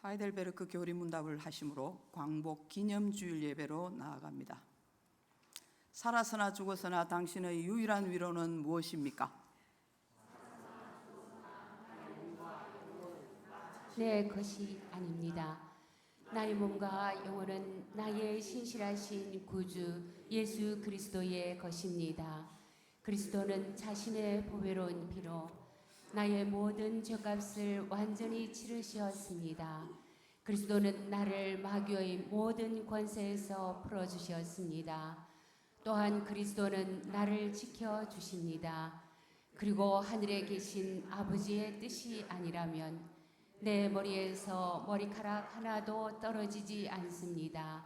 하이델베르크 교리문답을 하심으로 광복 기념주일 예배로 나아갑니다. 살아서나 죽어서나 당신의 유일한 위로는 무엇입니까? 내 것이 아닙니다. 나의 몸과 영혼은 나의 신실하신 구주 예수 그리스도의 것입니다. 그리스도는 자신의 보배로운 피로 나의 모든 죄값을 완전히 치르셨습니다. 그리스도는 나를 마귀의 모든 권세에서 풀어주셨습니다. 또한 그리스도는 나를 지켜주십니다. 그리고 하늘에 계신 아버지의 뜻이 아니라면 내 머리에서 머리카락 하나도 떨어지지 않습니다.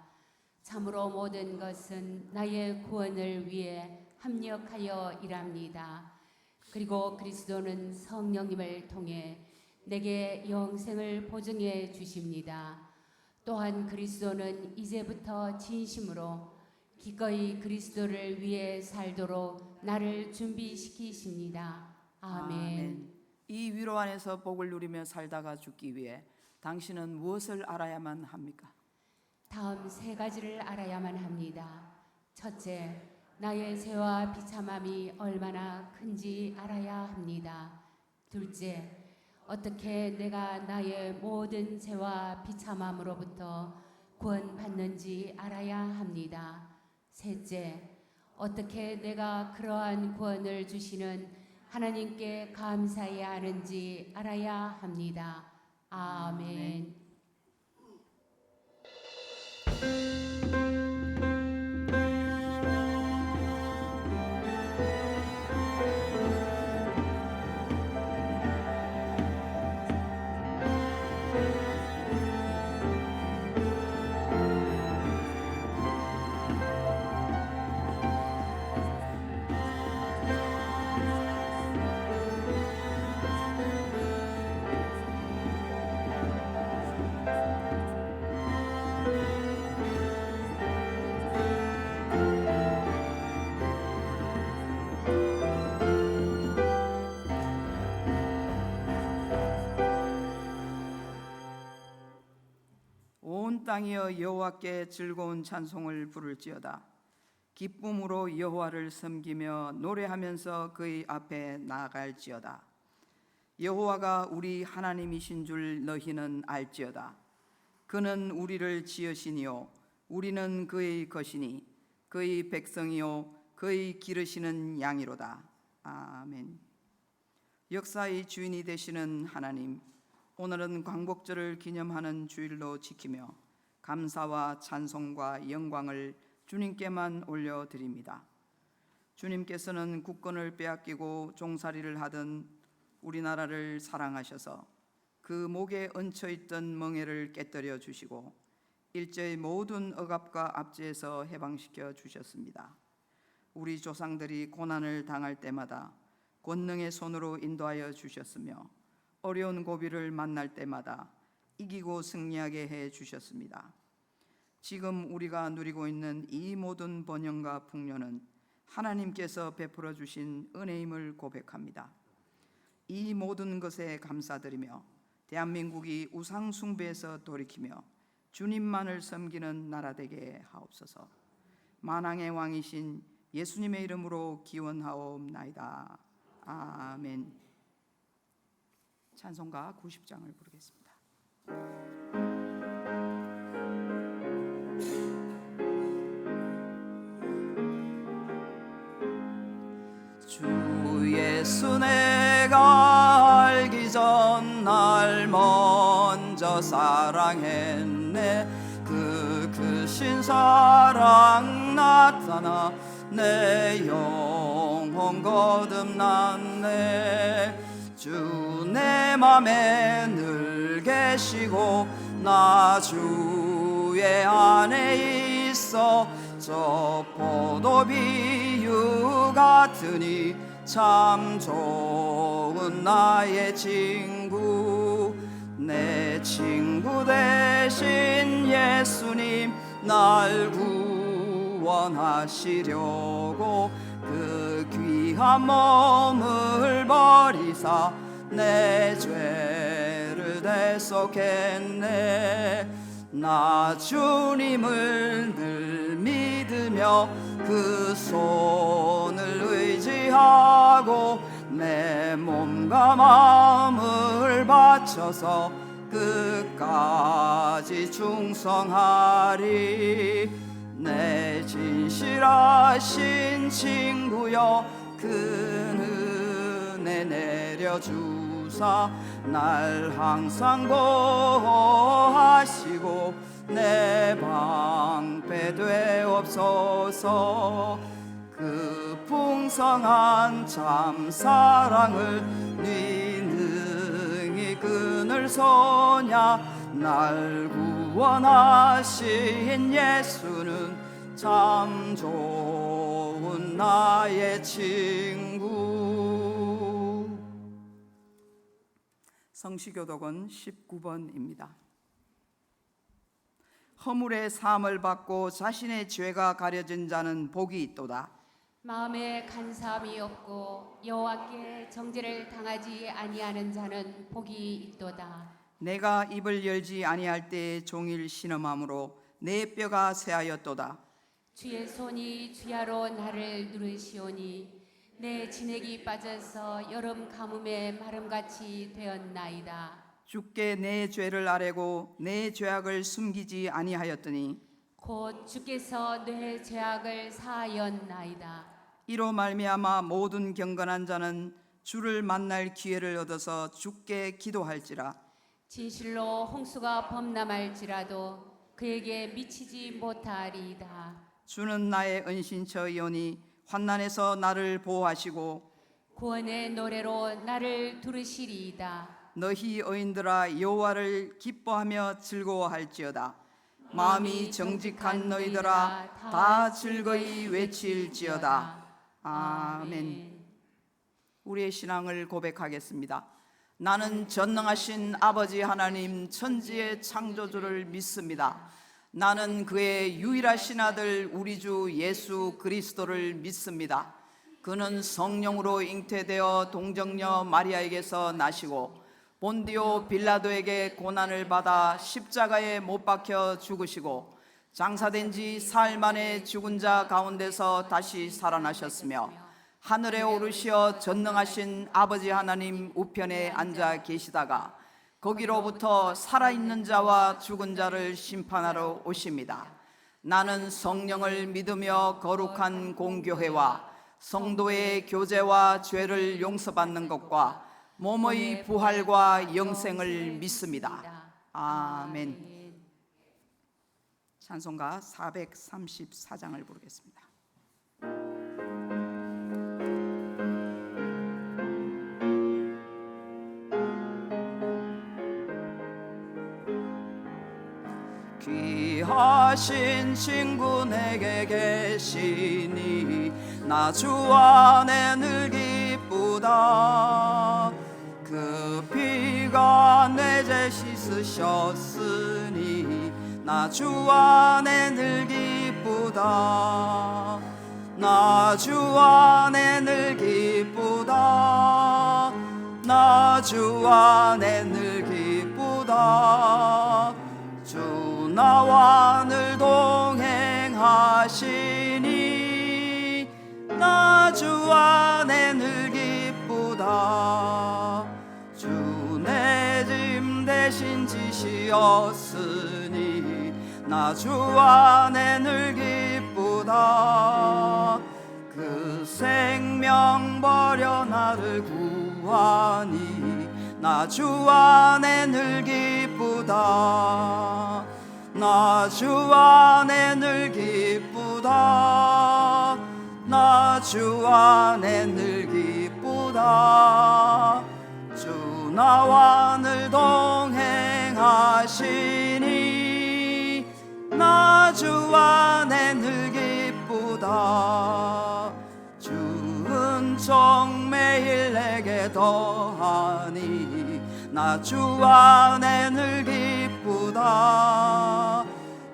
참으로 모든 것은 나의 구원을 위해 합력하여 일합니다. 그리고 그리스도는 성령님을 통해 내게 영생을 보증해 주십니다. 또한 그리스도는 이제부터 진심으로 기꺼이 그리스도를 위해 살도록 나를 준비시키십니다. 아멘. 이 위로 안에서 복을 누리며 살다가 죽기 위해 당신은 무엇을 알아야만 합니까? 다음 세 가지를 알아야만 합니다. 첫째, 나의 죄와 비참함이 얼마나 큰지 알아야 합니다. 둘째, 어떻게 내가 나의 모든 죄와 비참함으로부터 구원받는지 알아야 합니다. 셋째, 어떻게 내가 그러한 구원을 주시는 하나님께 감사해야 하는지 알아야 합니다. 아멘. 온 땅이여 여호와께 즐거운 찬송을 부를지어다. 기쁨으로 여호와를 섬기며 노래하면서 그의 앞에 나아갈지어다. 여호와가 우리 하나님이신 줄 너희는 알지어다. 그는 우리를 지으시니요 우리는 그의 것이니 그의 백성이요 그의 기르시는 양이로다. 아멘. 역사의 주인이 되시는 하나님, 오늘은 광복절을 기념하는 주일로 지키며 감사와 찬송과 영광을 주님께만 올려드립니다. 주님께서는 국권을 빼앗기고 종살이를 하던 우리나라를 사랑하셔서 그 목에 얹혀있던 멍에를 깨뜨려 주시고 일제의 모든 억압과 압제에서 해방시켜 주셨습니다. 우리 조상들이 고난을 당할 때마다 권능의 손으로 인도하여 주셨으며 어려운 고비를 만날 때마다 이기고 승리하게 해 주셨습니다. 지금 우리가 누리고 있는 이 모든 번영과 풍요는 하나님께서 베풀어 주신 은혜임을 고백합니다. 이 모든 것에 감사드리며 대한민국이 우상 숭배에서 돌이키며 주님만을 섬기는 나라 되게 하옵소서. 만왕의 왕이신 예수님의 이름으로 기원하옵나이다. 아멘. 찬송가 90장을 부르겠습니다. 주 예수 내가 알기 전 날 먼저 사랑했네. 그 크신 사랑 나타나 내 영혼 거듭났네. 주 내 맘에 늘 계시고 나 주의 안에 있어. 저 포도비유 같으니 참 좋은 나의 친구. 내 친구 되신 예수님 날 구원하시려고 그 귀한 몸을 버리사 내 죄를 대속했네. 나 주님을 늘 믿으며 그 손을 의지하고 내 몸과 마음을 바쳐서 끝까지 충성하리. 내 진실하신 친구여 큰 은혜 내려주사 날 항상 보호하시고 내 방패 되옵소서. 그 풍성한 참 사랑을 네 능히 그늘 소냐. 날 구원하신 예수는 참 좋은 나의 친구. 성시교독은 19번입니다. 허물의 사함을 받고 자신의 죄가 가려진 자는 복이 있도다. 마음에 간사함이 없고 여호와께 정죄를 당하지 아니하는 자는 복이 있도다. 내가 입을 열지 아니할 때에 종일 신음함으로 내 뼈가 쇠하였도다. 주의 손이 주야로 나를 누르시오니 내 진액이 빠져서 여름 가뭄에 마름같이 되었나이다. 주께 내 죄를 아뢰고 내 죄악을 숨기지 아니하였더니 곧 주께서 내 죄악을 사하였나이다. 이로 말미암아 모든 경건한 자는 주를 만날 기회를 얻어서 주께 기도할지라. 진실로 홍수가 범람할지라도 그에게 미치지 못하리이다. 주는 나의 은신처이오니 환난에서 나를 보호하시고 구원의 노래로 나를 두르시리이다. 너희 의인들아 여호와를 기뻐하며 즐거워할지어다. 마음이 정직한 너희들아 다 즐거이 외칠지어다. 아멘. 우리의 신앙을 고백하겠습니다. 나는 전능하신 아버지 하나님 천지의 창조주를 믿습니다. 나는 그의 유일하신 아들 우리 주 예수 그리스도를 믿습니다. 그는 성령으로 잉태되어 동정녀 마리아에게서 나시고 본디오 빌라도에게 고난을 받아 십자가에 못 박혀 죽으시고 장사된 지 사흘 만에 죽은 자 가운데서 다시 살아나셨으며 하늘에 오르시어 전능하신 아버지 하나님 우편에 앉아 계시다가 거기로부터 살아있는 자와 죽은 자를 심판하러 오십니다. 나는 성령을 믿으며 거룩한 공교회와 성도의 교제와 죄를 용서받는 것과 몸의 부활과 영생을 믿습니다. 아멘. 찬송가 434장을 부르겠습니다. 귀하신 친구 내게 계시니 나 주 안에 늘 기쁘다. 그 피가 내 죄 씻으셨으니 나 주 안에 늘 기쁘다. 나 주 안에 늘 기쁘다. 나 주 안에 늘 기쁘다. 주 나와 늘 동행하시니 나 주 안에 늘 기쁘다. 주 내 짐 대신 지시었으니 나 주 안에 늘 기쁘다. 그 생명 버려 나를 구하니 나 주 안에 늘 기쁘다. 나 주 안에 늘 기쁘다. 나 주 안에 늘 기쁘다. 주 나와 늘 동행하시니 나 주 안에 늘 기쁘다. 주 은총 매일 내게 더하니 나 주 안에 늘 기쁘다.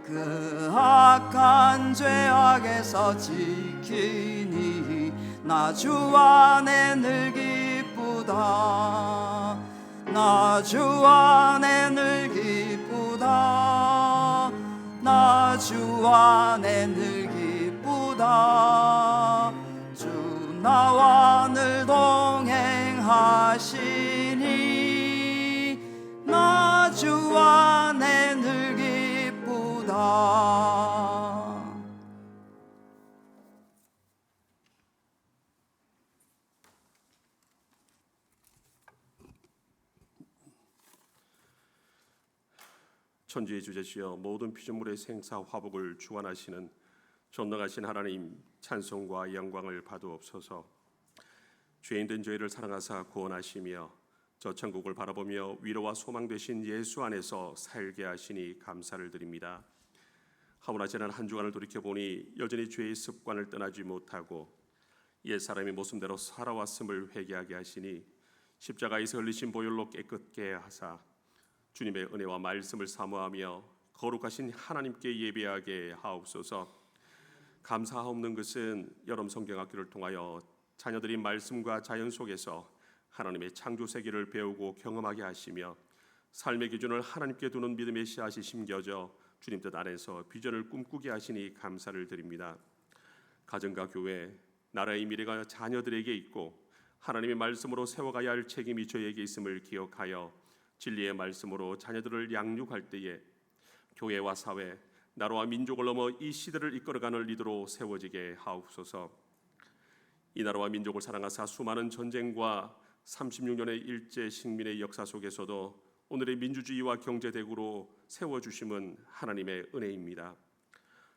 그 악한 죄악에서 지키니 나 주 안에 늘 기쁘다. 나 주 안에 늘 기쁘다. 나 주 안에 늘 기쁘다. 주 나와 늘 동행하시니 나 주 안에 늘 기쁘다. 천지의 주제시여 모든 피조물의 생사 화복을 주관하시는 전능하신 하나님, 찬송과 영광을 받으옵소서. 죄인된 저희를 사랑하사 구원하시며 저 천국을 바라보며 위로와 소망 되신 예수 안에서 살게 하시니 감사를 드립니다. 하오나 지난 한 주간을 돌이켜보니 여전히 죄의 습관을 떠나지 못하고 옛사람의 모습대로 살아왔음을 회개하게 하시니 십자가에서 흘리신 보혈로 깨끗게 하사 주님의 은혜와 말씀을 사모하며 거룩하신 하나님께 예배하게 하옵소서. 감사하옵는 것은 여름 성경학교를 통하여 자녀들이 말씀과 자연 속에서 하나님의 창조 세계를 배우고 경험하게 하시며 삶의 기준을 하나님께 두는 믿음의 씨앗이 심겨져 주님 뜻 안에서 비전을 꿈꾸게 하시니 감사를 드립니다. 가정과 교회, 나라의 미래가 자녀들에게 있고 하나님의 말씀으로 세워가야 할 책임이 저에게 있음을 기억하여 진리의 말씀으로 자녀들을 양육할 때에 교회와 사회, 나라와 민족을 넘어 이 시대를 이끌어가는 리더로 세워지게 하옵소서. 이 나라와 민족을 사랑하사 수많은 전쟁과 36년의 일제 식민의 역사 속에서도 오늘의 민주주의와 경제대국으로 세워주심은 하나님의 은혜입니다.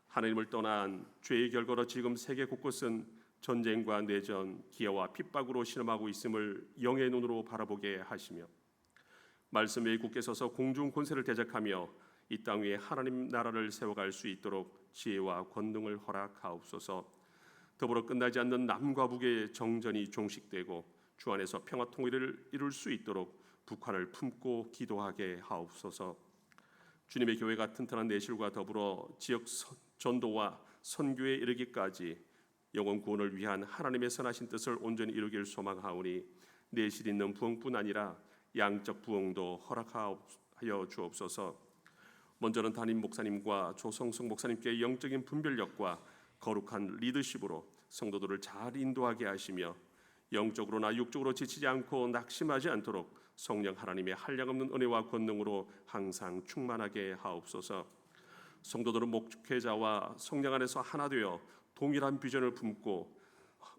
하나님을 떠난 죄의 결과로 지금 세계 곳곳은 전쟁과 내전, 기아와 핍박으로 신음하고 있음을 영의 눈으로 바라보게 하시며 말씀 위에 굳게 서서 공중 권세를 대적하며 이 땅 위에 하나님 나라를 세워갈 수 있도록 지혜와 권능을 허락하옵소서. 더불어 끝나지 않는 남과 북의 정전이 종식되고 주 안에서 평화 통일을 이룰 수 있도록 북한을 품고 기도하게 하옵소서. 주님의 교회가 튼튼한 내실과 더불어 지역 전도와 선교에 이르기까지 영혼 구원을 위한 하나님의 선하신 뜻을 온전히 이루길 소망하오니 내실 있는 부흥뿐 아니라 양적 부흥도 허락하여 주옵소서. 먼저는 담임 목사님과 조성숙 목사님께 영적인 분별력과 거룩한 리더십으로 성도들을 잘 인도하게 하시며 영적으로나 육적으로 지치지 않고 낙심하지 않도록 성령 하나님의 한량없는 은혜와 권능으로 항상 충만하게 하옵소서. 성도들은 목회자와 성령 안에서 하나 되어 동일한 비전을 품고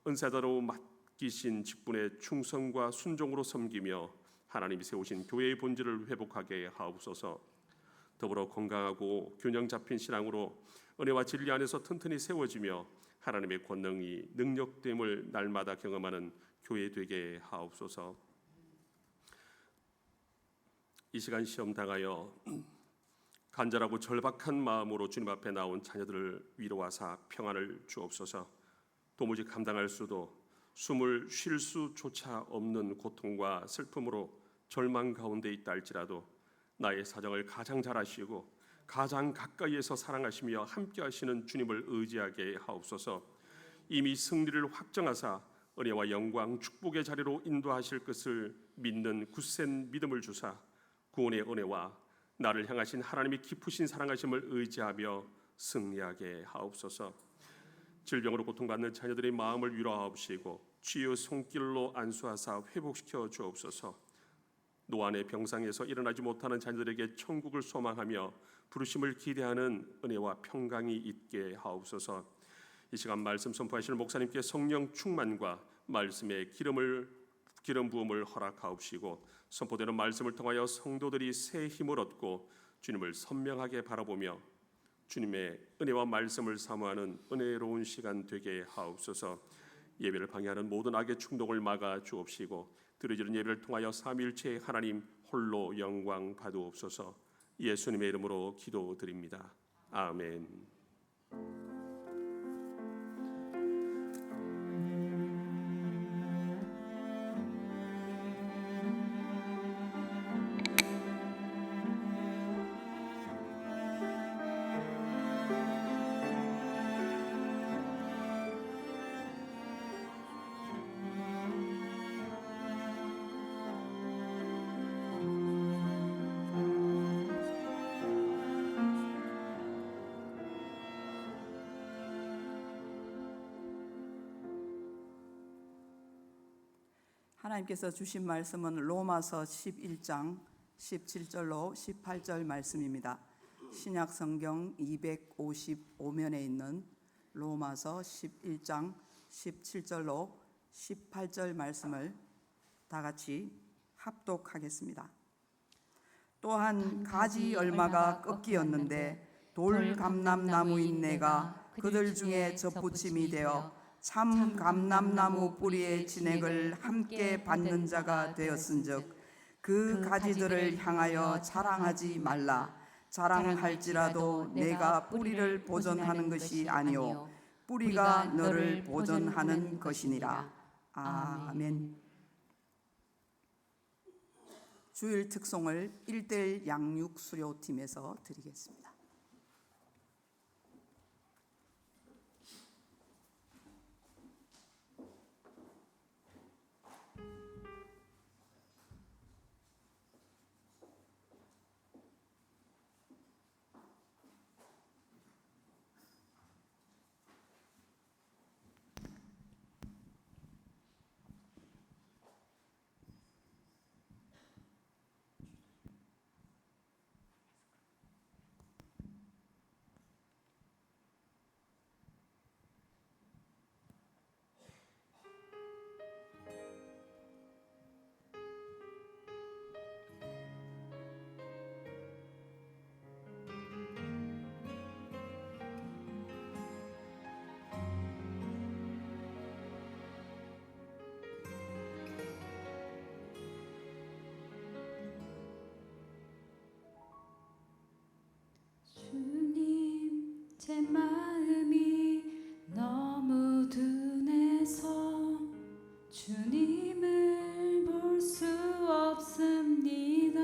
은사자로 맡기신 직분에 충성과 순종으로 섬기며 하나님이 세우신 교회의 본질을 회복하게 하옵소서. 더불어 건강하고 균형 잡힌 신앙으로 은혜와 진리 안에서 튼튼히 세워지며 하나님의 권능이 능력됨을 날마다 경험하는 교회 되게 하옵소서. 이 시간 시험 당하여 간절하고 절박한 마음으로 주님 앞에 나온 자녀들을 위로하사 평안을 주옵소서. 도무지 감당할 수도 숨을 쉴 수조차 없는 고통과 슬픔으로 절망 가운데 있다 할지라도 나의 사정을 가장 잘 아시고 가장 가까이에서 사랑하시며 함께 하시는 주님을 의지하게 하옵소서. 이미 승리를 확정하사 은혜와 영광 축복의 자리로 인도하실 것을 믿는 굳센 믿음을 주사 구원의 은혜와 나를 향하신 하나님의 깊으신 사랑하심을 의지하며 승리하게 하옵소서. 질병으로 고통받는 자녀들의 마음을 위로하옵시고 주의 손길로 안수하사 회복시켜 주옵소서. 노안의 병상에서 일어나지 못하는 자녀들에게 천국을 소망하며 부르심을 기대하는 은혜와 평강이 있게 하옵소서. 이 시간 말씀 선포하시는 목사님께 성령 충만과 말씀의 기름 부음을 허락하옵시고 선포되는 말씀을 통하여 성도들이 새 힘을 얻고 주님을 선명하게 바라보며 주님의 은혜와 말씀을 사모하는 은혜로운 시간 되게 하옵소서. 예배를 방해하는 모든 악의 충동을 막아 주옵시고 드려지는 예배를 통하여 삼위일체의 하나님 홀로 영광 받으옵소서. 예수님의 이름으로 기도드립니다. 아멘. 하나님께서 주신 말씀은 로마서 11장 17절로 18절 말씀입니다. 신약 성경 255면에 있는 로마서 11장 17절로 18절 말씀을 다 같이 합독하겠습니다. 또한 가지 얼마가 꺾이었는데 돌 감람나무인 내가 그들 중에 접붙임이 되어 참 감람나무 뿌리의 진액을 함께 받는 자가 되었은즉 그 가지들을 향하여 자랑하지 말라. 자랑할지라도 내가 뿌리를 보존하는 것이 아니요 뿌리가 너를 보존하는 것이니라. 아멘. 주일 특송을 1:1 양육 수료팀에서 드리겠습니다. 주님, 제 마음이 너무 둔해서 주님을 볼 수 없습니다.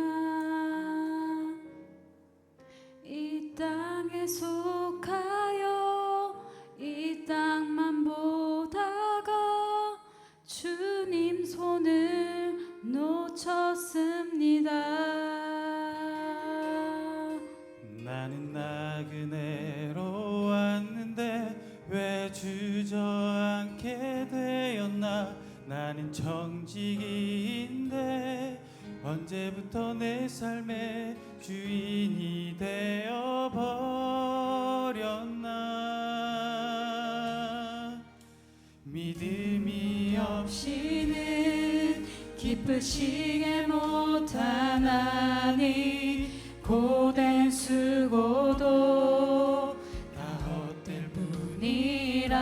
이 땅에 속하여 이 땅만 보다가 주님 손을 놓쳤습니다. 나는 나그네로 왔는데 왜 주저앉게 되었나. 나는 정직인데 언제부터 내 삶의 주인이 되어버렸나. 믿음이 없이는 기쁘시게 못하나니 고된 수고도 다 헛될 뿐이라.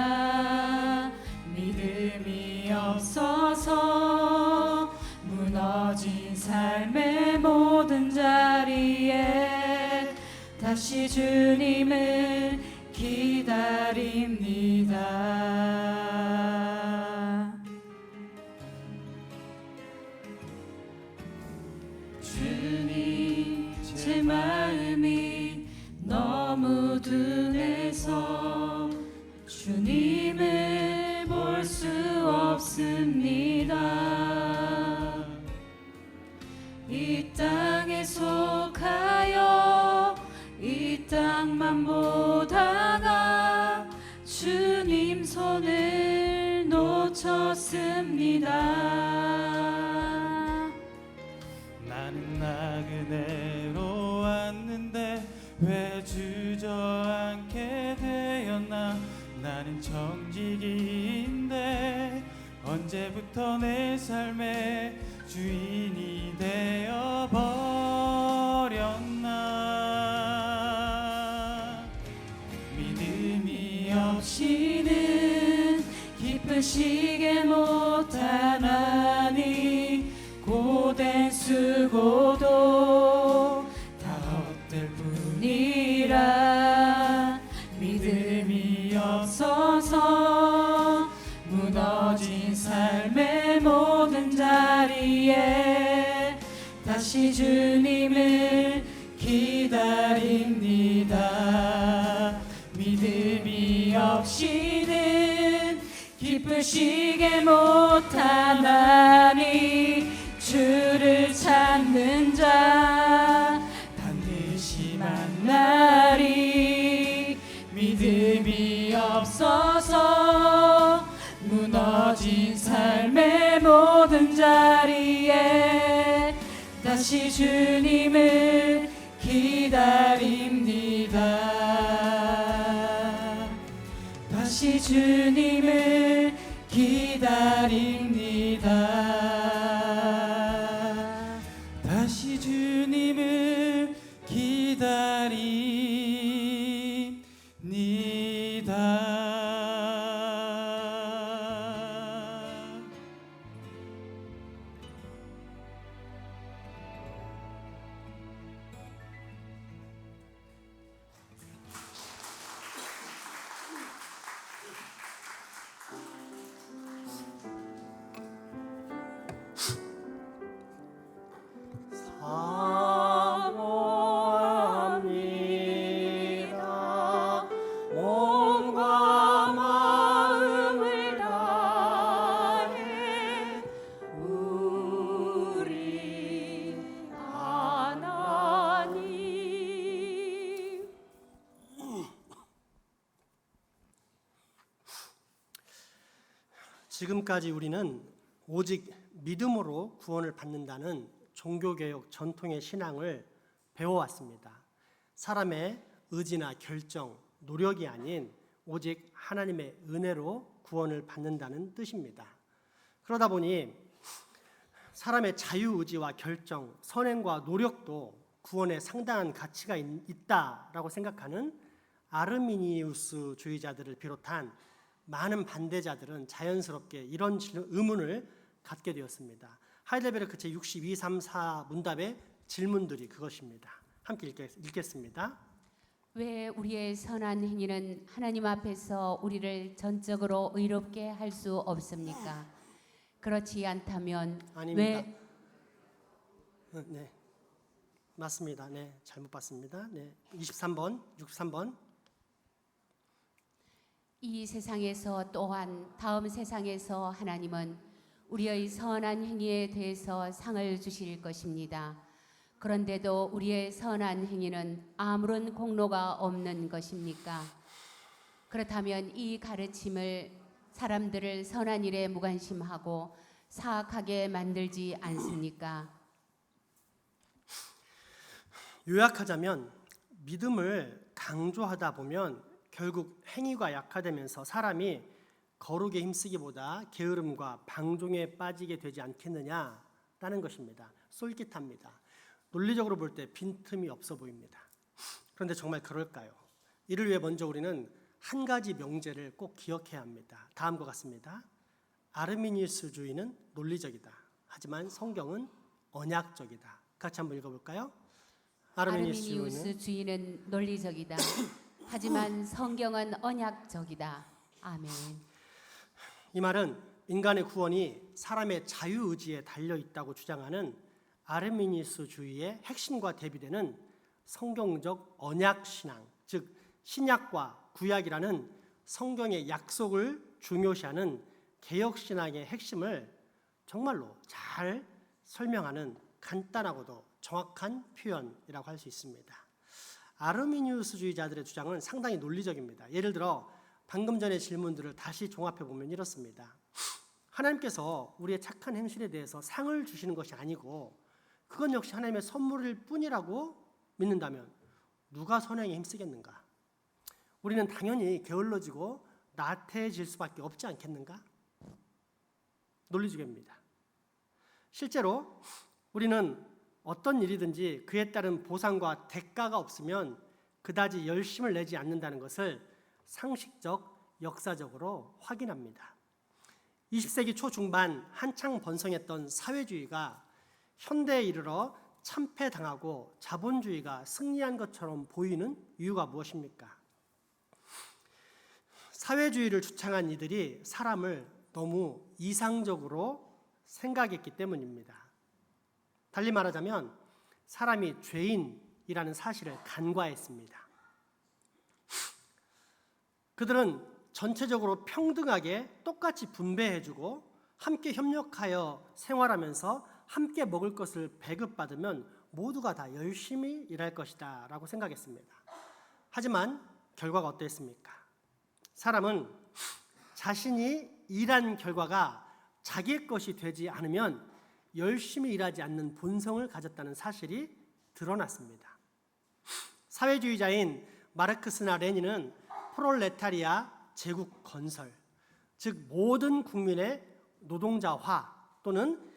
믿음이 없어서 무너진 삶의 모든 자리에 다시 주님을 기다립니다. 주님, 제 마음이 너무 둔해서 주님을 볼 수 없습니다. 이 땅에 속하여 이 땅만 보다가 주님 손을 놓쳤습니다. 나는 나그네로 왔는데 왜 주저앉게 되었나. 나는 정직인데 언제부터 내 삶의 주인이 되어버렸나. 믿음이 없이는 기쁘시게 못하나니 고된 수고도 다 헛될 뿐이라. 믿음이 없어서 무너진 삶의 모든 자리에 다시 주님을 기다립니다. 믿음이 없이는 기쁘시게 못하나니 주를 찾는 자 반드시 만나리. 믿음이 없어서 무너진 삶의 모든 자 다시 주님을 기다립니다. 다시 주님을 기다립니다. 다시 주님을 기다립니다. 사모합니다. 몸과 마음을 다해 우리 하나님. 지금까지 우리는 오직 믿음으로 구원을 받는다는 종교개혁 전통의 신앙을 배워왔습니다. 사람의 의지나 결정, 노력이 아닌 오직 하나님의 은혜로 구원을 받는다는 뜻입니다. 그러다 보니 사람의 자유의지와 결정, 선행과 노력도 구원에 상당한 가치가 있다라고 생각하는 아르미니우스주의자들을 비롯한 많은 반대자들은 자연스럽게 이런 의문을 갖게 되었습니다. 하이델베르크 제62, 3, 4 문답의 질문들이 그것입니다. 함께 읽겠습니다. 왜 우리의 선한 행위는 하나님 앞에서 우리를 전적으로 의롭게 할 수 없습니까? 그렇지 않다면 아닙니다. 네, 맞습니다. 네, 잘못 봤습니다. 네, 23번, 63번. 이 세상에서 또한 다음 세상에서 하나님은 우리의 선한 행위에 대해서 상을 주실 것입니다. 그런데도 우리의 선한 행위는 아무런 공로가 없는 것입니까? 그렇다면 이 가르침을 사람들을 선한 일에 무관심하고 사악하게 만들지 않습니까? 요약하자면 믿음을 강조하다 보면 결국 행위가 약화되면서 사람이 거룩에 힘쓰기보다 게으름과 방종에 빠지게 되지 않겠느냐라는 것입니다. 솔깃합니다. 논리적으로 볼 때 빈틈이 없어 보입니다. 그런데 정말 그럴까요? 이를 위해 먼저 우리는 한 가지 명제를 꼭 기억해야 합니다. 다음과 같습니다. 아르미니우스주의는 논리적이다. 하지만 성경은 언약적이다. 같이 한번 읽어볼까요? 아르미니우스주의는 논리적이다. 하지만 성경은 언약적이다. 아멘. 이 말은 인간의 구원이 사람의 자유의지에 달려 있다고 주장하는 아르미니우스주의의 핵심과 대비되는 성경적 언약신앙, 즉 신약과 구약이라는 성경의 약속을 중요시하는 개혁신앙의 핵심을 정말로 잘 설명하는 간단하고도 정확한 표현이라고 할 수 있습니다. 아르미니우스주의자들의 주장은 상당히 논리적입니다. 예를 들어 방금 전의 질문들을 다시 종합해 보면 이렇습니다. 하나님께서 우리의 착한 행실에 대해서 상을 주시는 것이 아니고 그건 역시 하나님의 선물일 뿐이라고 믿는다면 누가 선행에 힘쓰겠는가? 우리는 당연히 게을러지고 나태해질 수밖에 없지 않겠는가? 논리주의입니다. 실제로 우리는 어떤 일이든지 그에 따른 보상과 대가가 없으면 그다지 열심을 내지 않는다는 것을 상식적, 역사적으로 확인합니다. 20세기 초중반 한창 번성했던 사회주의가 현대에 이르러 참패당하고 자본주의가 승리한 것처럼 보이는 이유가 무엇입니까? 사회주의를 주창한 이들이 사람을 너무 이상적으로 생각했기 때문입니다. 달리 말하자면 사람이 죄인이라는 사실을 간과했습니다. 그들은 전체적으로 평등하게 똑같이 분배해주고 함께 협력하여 생활하면서 함께 먹을 것을 배급받으면 모두가 다 열심히 일할 것이다 라고 생각했습니다. 하지만 결과가 어땠습니까? 사람은 자신이 일한 결과가 자기의 것이 되지 않으면 열심히 일하지 않는 본성을 가졌다는 사실이 드러났습니다. 사회주의자인 마르크스나 레닌은 프롤레타리아 제국 건설, 즉 모든 국민의 노동자화 또는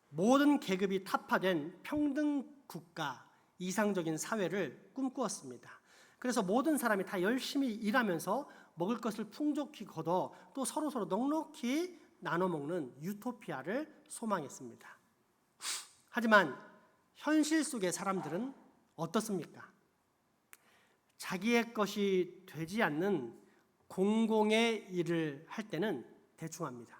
모든 계급이 타파된 평등 국가, 이상적인 사회를 꿈꾸었습니다. 그래서 모든 사람이 다 열심히 일하면서 먹을 것을 풍족히 거둬 또 서로서로 넉넉히 나눠 먹는 유토피아를 소망했습니다. 하지만 현실 속의 사람들은 어떻습니까? 자기의 것이 되지 않는 공공의 일을 할 때는 대충합니다.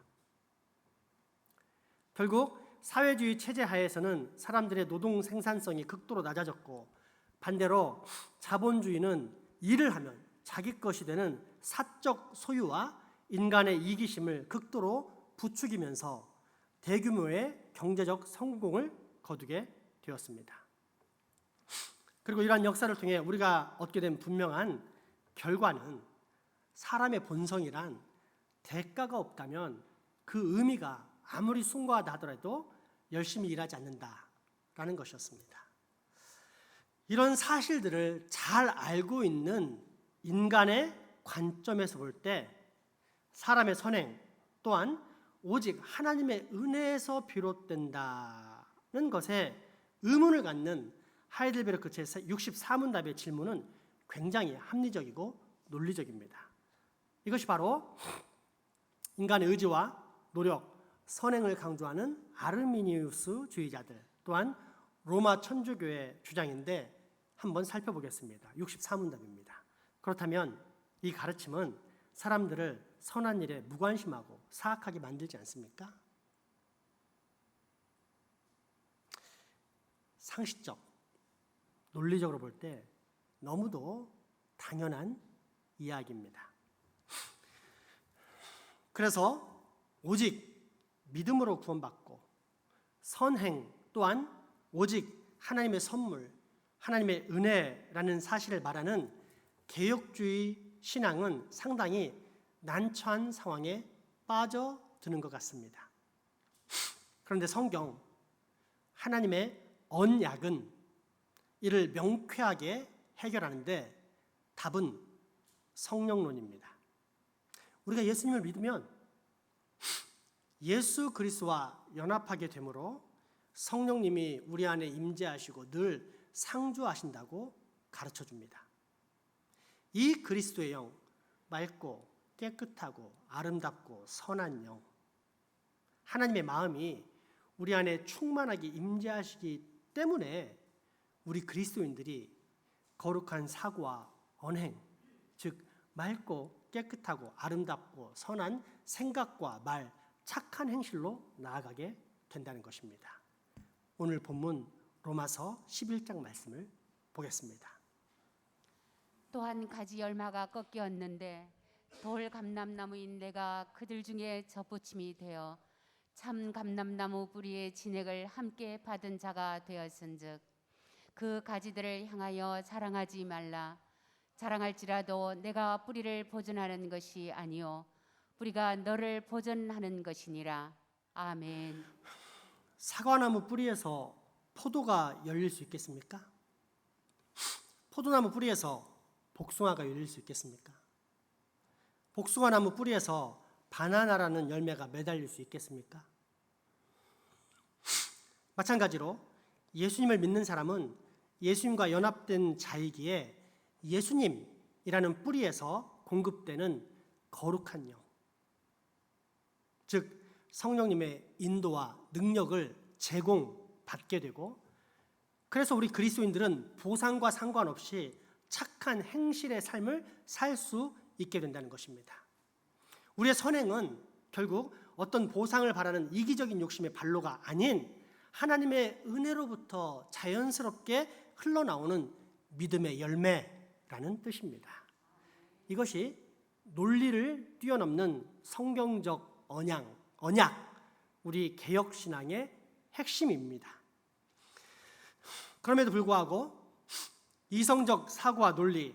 결국 사회주의 체제 하에서는 사람들의 노동 생산성이 극도로 낮아졌고, 반대로 자본주의는 일을 하면 자기 것이 되는 사적 소유와 인간의 이기심을 극도로 부추기면서 대규모의 경제적 성공을 거두게 되었습니다. 그리고 이러한 역사를 통해 우리가 얻게 된 분명한 결과는 사람의 본성이란 대가가 없다면 그 의미가 아무리 숭고하다 하더라도 열심히 일하지 않는다라는 것이었습니다. 이런 사실들을 잘 알고 있는 인간의 관점에서 볼 때 사람의 선행 또한 오직 하나님의 은혜에서 비롯된다는 것에 의문을 갖는 하이델베르크 제64문답의 질문은 굉장히 합리적이고 논리적입니다. 이것이 바로 인간의 의지와 노력, 선행을 강조하는 아르미니우스주의자들 또한 로마 천주교의 주장인데 한번 살펴보겠습니다. 64문답입니다. 그렇다면 이 가르침은 사람들을 선한 일에 무관심하고 사악하게 만들지 않습니까? 상식적, 논리적으로 볼 때 너무도 당연한 이야기입니다. 그래서 오직 믿음으로 구원받고 선행 또한 오직 하나님의 선물, 하나님의 은혜라는 사실을 말하는 개혁주의 신앙은 상당히 난처한 상황에 빠져드는 것 같습니다. 그런데 성경, 하나님의 언약은 이를 명쾌하게 해결하는데 답은 성령론입니다. 우리가 예수님을 믿으면 예수 그리스도와 연합하게 되므로 성령님이 우리 안에 임재하시고 늘 상주하신다고 가르쳐줍니다. 이 그리스도의 영, 맑고 깨끗하고 아름답고 선한 영, 하나님의 마음이 우리 안에 충만하게 임재하시기 때문에 우리 그리스도인들이 거룩한 사고와 언행, 즉 맑고 깨끗하고 아름답고 선한 생각과 말, 착한 행실로 나아가게 된다는 것입니다. 오늘 본문 로마서 11장 말씀을 보겠습니다. 또한 가지 열마가 꺾였는데 돌 감람나무인 내가 그들 중에 접붙임이 되어 참 감람나무 뿌리의 진액을 함께 받은 자가 되었은즉 그 가지들을 향하여 자랑하지 말라. 자랑할지라도 내가 뿌리를 보존하는 것이 아니요 뿌리가 너를 보존하는 것이니라. 아멘. 사과나무 뿌리에서 포도가 열릴 수 있겠습니까? 포도나무 뿌리에서 복숭아가 열릴 수 있겠습니까? 복숭아나무 뿌리에서 바나나라는 열매가 매달릴 수 있겠습니까? 마찬가지로 예수님을 믿는 사람은 예수님과 연합된 자이기에 예수님이라는 뿌리에서 공급되는 거룩한 영, 즉 성령님의 인도와 능력을 제공받게 되고, 그래서 우리 그리스도인들은 보상과 상관없이 착한 행실의 삶을 살 수 있게 된다는 것입니다. 우리의 선행은 결국 어떤 보상을 바라는 이기적인 욕심의 발로가 아닌 하나님의 은혜로부터 자연스럽게 흘러나오는 믿음의 열매라는 뜻입니다. 이것이 논리를 뛰어넘는 성경적 언약, 우리 개혁신앙의 핵심입니다. 그럼에도 불구하고 이성적 사고와 논리,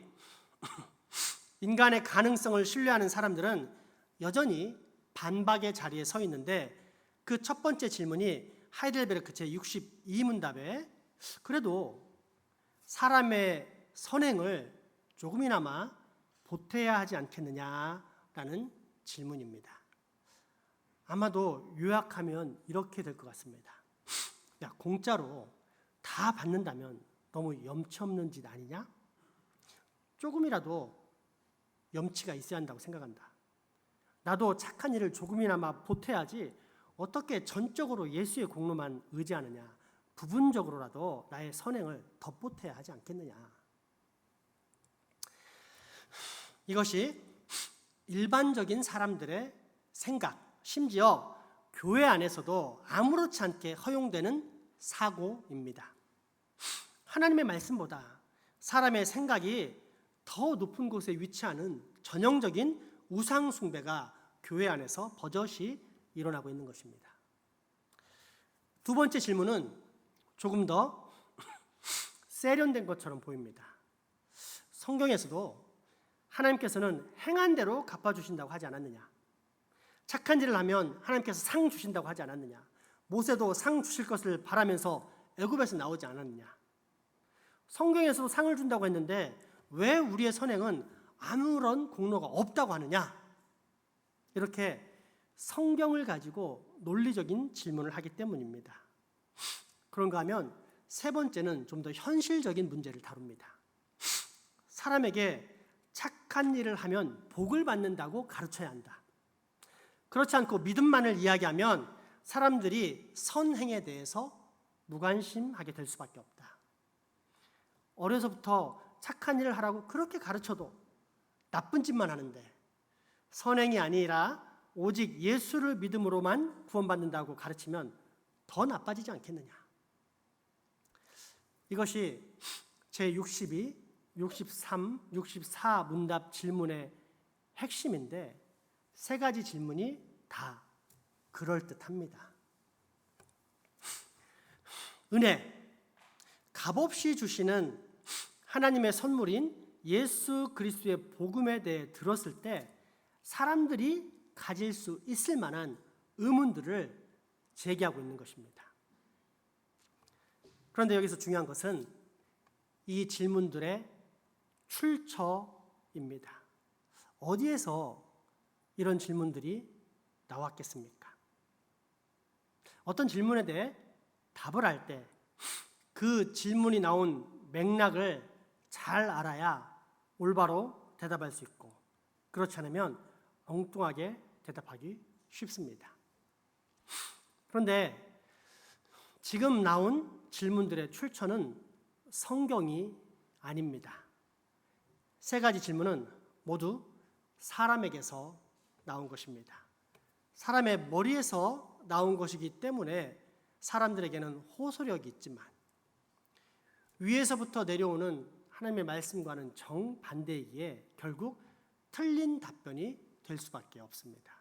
인간의 가능성을 신뢰하는 사람들은 여전히 반박의 자리에 서 있는데 그 첫 번째 질문이 하이델베르크 제62문답에 그래도 사람의 선행을 조금이나마 보태야 하지 않겠느냐라는 질문입니다. 아마도 요약하면 이렇게 될 것 같습니다. 야, 공짜로 다 받는다면 너무 염치 없는 짓 아니냐? 조금이라도 염치가 있어야 한다고 생각한다. 나도 착한 일을 조금이나마 보태야지 어떻게 전적으로 예수의 공로만 의지하느냐. 부분적으로라도 나의 선행을 덧보태야 하지 않겠느냐. 이것이 일반적인 사람들의 생각, 심지어 교회 안에서도 아무렇지 않게 허용되는 사고입니다. 하나님의 말씀보다 사람의 생각이 더 높은 곳에 위치하는 전형적인 우상 숭배가 교회 안에서 버젓이 일어나고 있는 것입니다. 두 번째 질문은 조금 더 세련된 것처럼 보입니다. 성경에서도 하나님께서는 행한 대로 갚아주신다고 하지 않았느냐? 착한 일을 하면 하나님께서 상 주신다고 하지 않았느냐? 모세도 상 주실 것을 바라면서 애굽에서 나오지 않았느냐? 성경에서도 상을 준다고 했는데 왜 우리의 선행은 아무런 공로가 없다고 하느냐? 이렇게 성경을 가지고 논리적인 질문을 하기 때문입니다. 그런가 하면 세 번째는 좀 더 현실적인 문제를 다룹니다. 사람에게 착한 일을 하면 복을 받는다고 가르쳐야 한다. 그렇지 않고 믿음만을 이야기하면 사람들이 선행에 대해서 무관심하게 될 수밖에 없다. 어려서부터 착한 일을 하라고 그렇게 가르쳐도 나쁜 짓만 하는데 선행이 아니라 오직 예수를 믿음으로만 구원받는다고 가르치면 더 나빠지지 않겠느냐. 이것이 제62, 63, 64 문답 질문의 핵심인데 세 가지 질문이 다 그럴듯합니다. 은혜, 값없이 주시는 하나님의 선물인 예수 그리스도의 복음에 대해 들었을 때 사람들이 가질 수 있을 만한 의문들을 제기하고 있는 것입니다. 그런데 여기서 중요한 것은 이 질문들의 출처입니다. 어디에서 이런 질문들이 나왔겠습니까? 어떤 질문에 대해 답을 할 때 그 질문이 나온 맥락을 잘 알아야 올바로 대답할 수 있고 그렇지 않으면 엉뚱하게 대답하기 쉽습니다. 그런데 지금 나온 질문들의 출처는 성경이 아닙니다. 세 가지 질문은 모두 사람에게서 나온 것입니다. 사람의 머리에서 나온 것이기 때문에 사람들에게는 호소력이 있지만 위에서부터 내려오는 하나님의 말씀과는 정반대이기에 결국 틀린 답변이 될 수밖에 없습니다.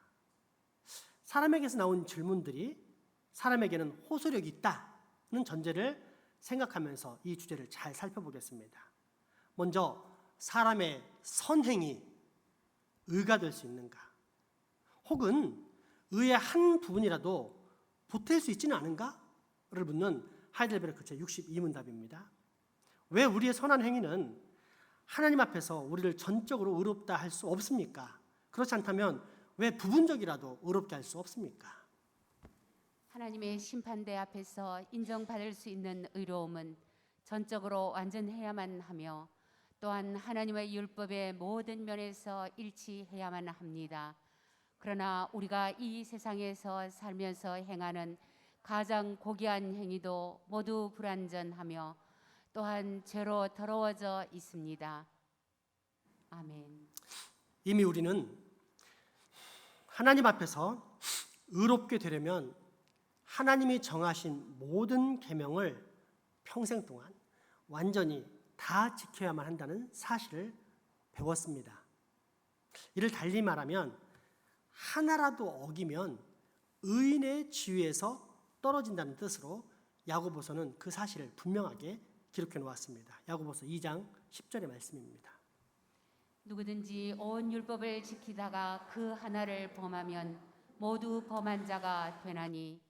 사람에게서 나온 질문들이 사람에게는 호소력이 있다는 전제를 생각하면서 이 주제를 잘 살펴보겠습니다. 먼저 사람의 선행이 의가 될 수 있는가? 혹은 의의 한 부분이라도 보탤 수 있지는 않은가를 묻는 하이델베르크 제62문답입니다. 왜 우리의 선한 행위는 하나님 앞에서 우리를 전적으로 의롭다 할 수 없습니까? 그렇지 않다면 왜 부분적이라도 의롭게 할 수 없습니까? 하나님의 심판대 앞에서 인정받을 수 있는 의로움은 전적으로 완전해야만 하며 또한 하나님의 율법의 모든 면에서 일치해야만 합니다. 그러나 우리가 이 세상에서 살면서 행하는 가장 고귀한 행위도 모두 불완전하며 또한 죄로 더러워져 있습니다. 아멘. 이미 우리는 하나님 앞에서 의롭게 되려면 하나님이 정하신 모든 계명을 평생 동안 완전히 다 지켜야만 한다는 사실을 배웠습니다. 이를 달리 말하면 하나라도 어기면 의인의 지위에서 떨어진다는 뜻으로 야고보서는 그 사실을 분명하게 기록해 놓았습니다. 야고보서 2장 10절의 말씀입니다. 누구든지 온 율법을 지키다가 그 하나를 범하면 모두 범한 자가 되나니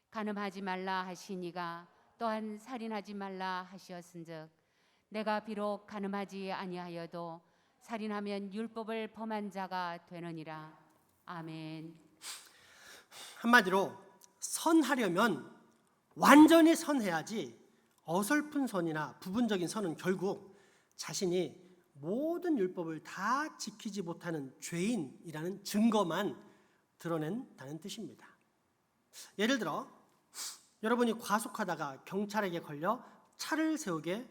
간음하지 말라 하시니가 또한 살인하지 말라 하시었은즉 내가 비록 간음하지 아니하여도 살인하면 율법을 범한 자가 되느니라. 아멘. 한마디로 선하려면 완전히 선해야지 어설픈 선이나 부분적인 선은 결국 자신이 모든 율법을 다 지키지 못하는 죄인이라는 증거만 드러낸다는 뜻입니다. 예를 들어 여러분이 과속하다가 경찰에게 걸려 차를 세우게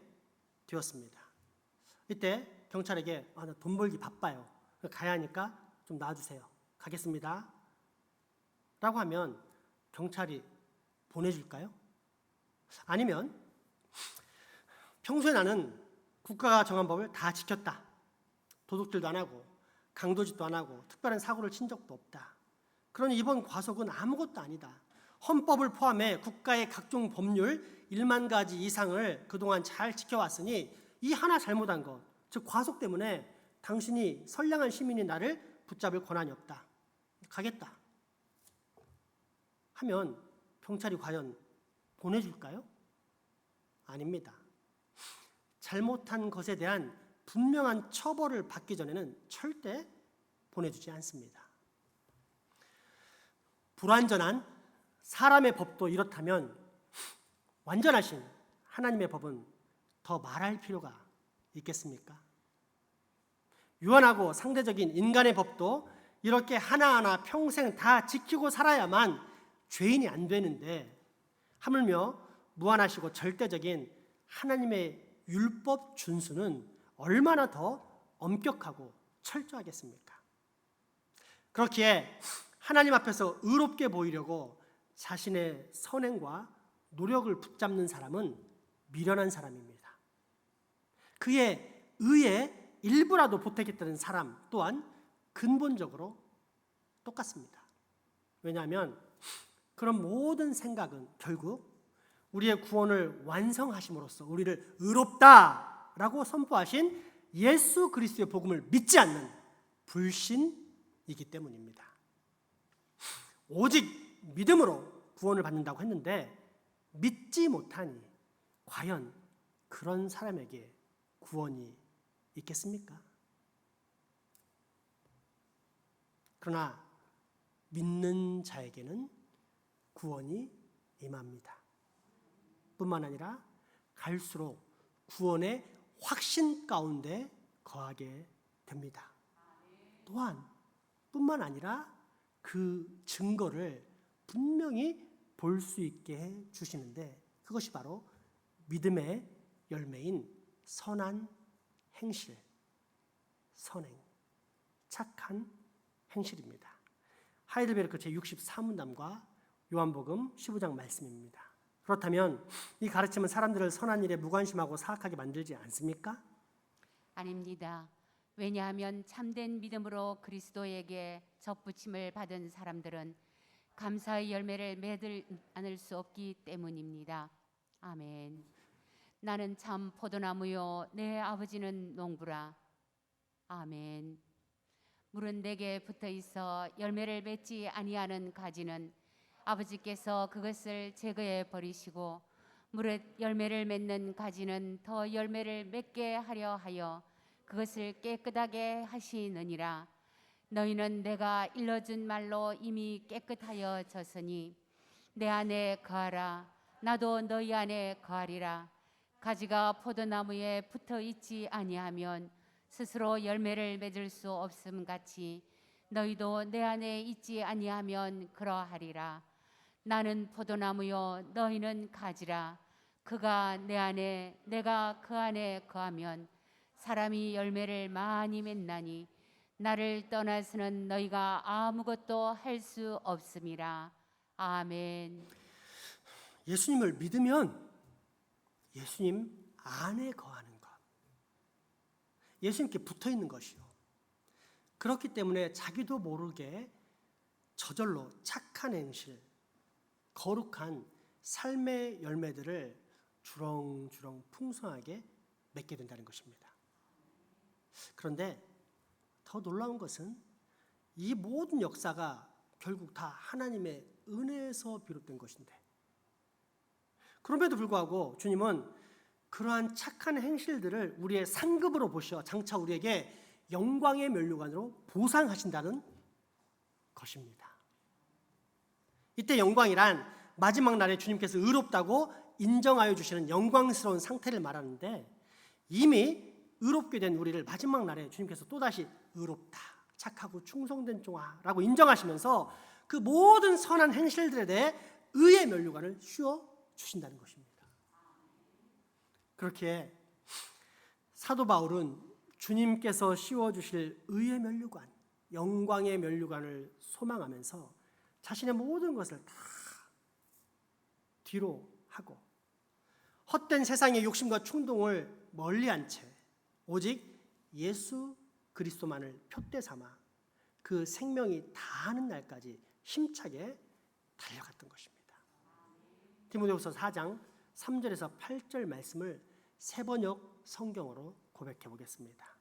되었습니다. 이때 경찰에게 나 돈 벌기 바빠요. 가야 하니까 좀 놔주세요. 가겠습니다. 라고 하면 경찰이 보내줄까요? 아니면 평소에 나는 국가가 정한 법을 다 지켰다. 도둑질도 안 하고 강도짓도 안 하고 특별한 사고를 친 적도 없다. 그러니 이번 과속은 아무것도 아니다. 헌법을 포함해 국가의 각종 법률 1만 가지 이상을 그동안 잘 지켜왔으니 이 하나 잘못한 것, 즉 과속 때문에 당신이 선량한 시민인 나를 붙잡을 권한이 없다. 가겠다. 하면 경찰이 과연 보내줄까요? 아닙니다. 잘못한 것에 대한 분명한 처벌을 받기 전에는 절대 보내주지 않습니다. 불완전한 사람의 법도 이렇다면 완전하신 하나님의 법은 더 말할 필요가 있겠습니까? 유한하고 상대적인 인간의 법도 이렇게 하나하나 평생 다 지키고 살아야만 죄인이 안 되는데 하물며 무한하시고 절대적인 하나님의 율법 준수는 얼마나 더 엄격하고 철저하겠습니까? 그렇기에 하나님 앞에서 의롭게 보이려고 자신의 선행과 노력을 붙잡는 사람은 미련한 사람입니다. 그의 의의 일부라도 보태겠다는 사람 또한 근본적으로 똑같습니다. 왜냐하면 그런 모든 생각은 결국 우리의 구원을 완성하심으로써 우리를 의롭다라고 선포하신 예수 그리스도의 복음을 믿지 않는 불신이기 때문입니다. 오직 믿음으로 구원을 받는다고 했는데 믿지 못하니 과연 그런 사람에게 구원이 있겠습니까? 그러나 믿는 자에게는 구원이 임합니다. 뿐만 아니라 갈수록 구원의 확신 가운데 거하게 됩니다. 또한 뿐만 아니라 그 증거를 분명히 볼 수 있게 해 주시는데 그것이 바로 믿음의 열매인 선한 행실, 선행, 착한 행실입니다. 하이델베르크 제64문답과 요한복음 15장 말씀입니다. 그렇다면 이 가르침은 사람들을 선한 일에 무관심하고 사악하게 만들지 않습니까? 아닙니다. 왜냐하면 참된 믿음으로 그리스도에게 접붙임을 받은 사람들은 감사의 열매를 맺을 않을 수 없기 때문입니다. 아멘. 나는 참 포도나무요 내 아버지는 농부라. 아멘. 물은 내게 붙어 있어 열매를 맺지 아니하는 가지는 아버지께서 그것을 제거해 버리시고 물에 열매를 맺는 가지는 더 열매를 맺게 하려 하여 그것을 깨끗하게 하시느니라. 너희는 내가 일러준 말로 이미 깨끗하여졌으니 내 안에 거하라. 나도 너희 안에 거하리라. 가지가 포도나무에 붙어 있지 아니하면 스스로 열매를 맺을 수 없음 같이 너희도 내 안에 있지 아니하면 그러하리라. 나는 포도나무요 너희는 가지라. 그가 내 안에 내가 그 안에 거하면 사람이 열매를 많이 맺나니 나를 떠나서는 너희가 아무것도 할 수 없음이라. 아멘. 예수님을 믿으면 예수님 안에 거하는 것, 예수님께 붙어 있는 것이요. 그렇기 때문에 자기도 모르게 저절로 착한 행실, 거룩한 삶의 열매들을 주렁주렁 풍성하게 맺게 된다는 것입니다. 그런데 더 놀라운 것은 이 모든 역사가 결국 다 하나님의 은혜에서 비롯된 것인데 그럼에도 불구하고 주님은 그러한 착한 행실들을 우리의 상급으로 보셔 장차 우리에게 영광의 면류관으로 보상하신다는 것입니다. 이때 영광이란 마지막 날에 주님께서 의롭다고 인정하여 주시는 영광스러운 상태를 말하는데, 이미 의롭게 된 우리를 마지막 날에 주님께서 또다시 의롭다, 착하고 충성된 종아라고 인정하시면서 그 모든 선한 행실들에 대해 의의 면류관을 씌워 주신다는 것입니다. 그렇게 사도 바울은 주님께서 씌워 주실 의의 면류관, 영광의 면류관을 소망하면서 자신의 모든 것을 다 뒤로 하고 헛된 세상의 욕심과 충동을 멀리한 채 오직 예수 그리스도만을 표대 삼아 그 생명이 다하는 날까지 힘차게 달려갔던 것입니다. 디모데후서 4장 3절에서 8절 말씀을 세번역 성경으로 고백해 보겠습니다.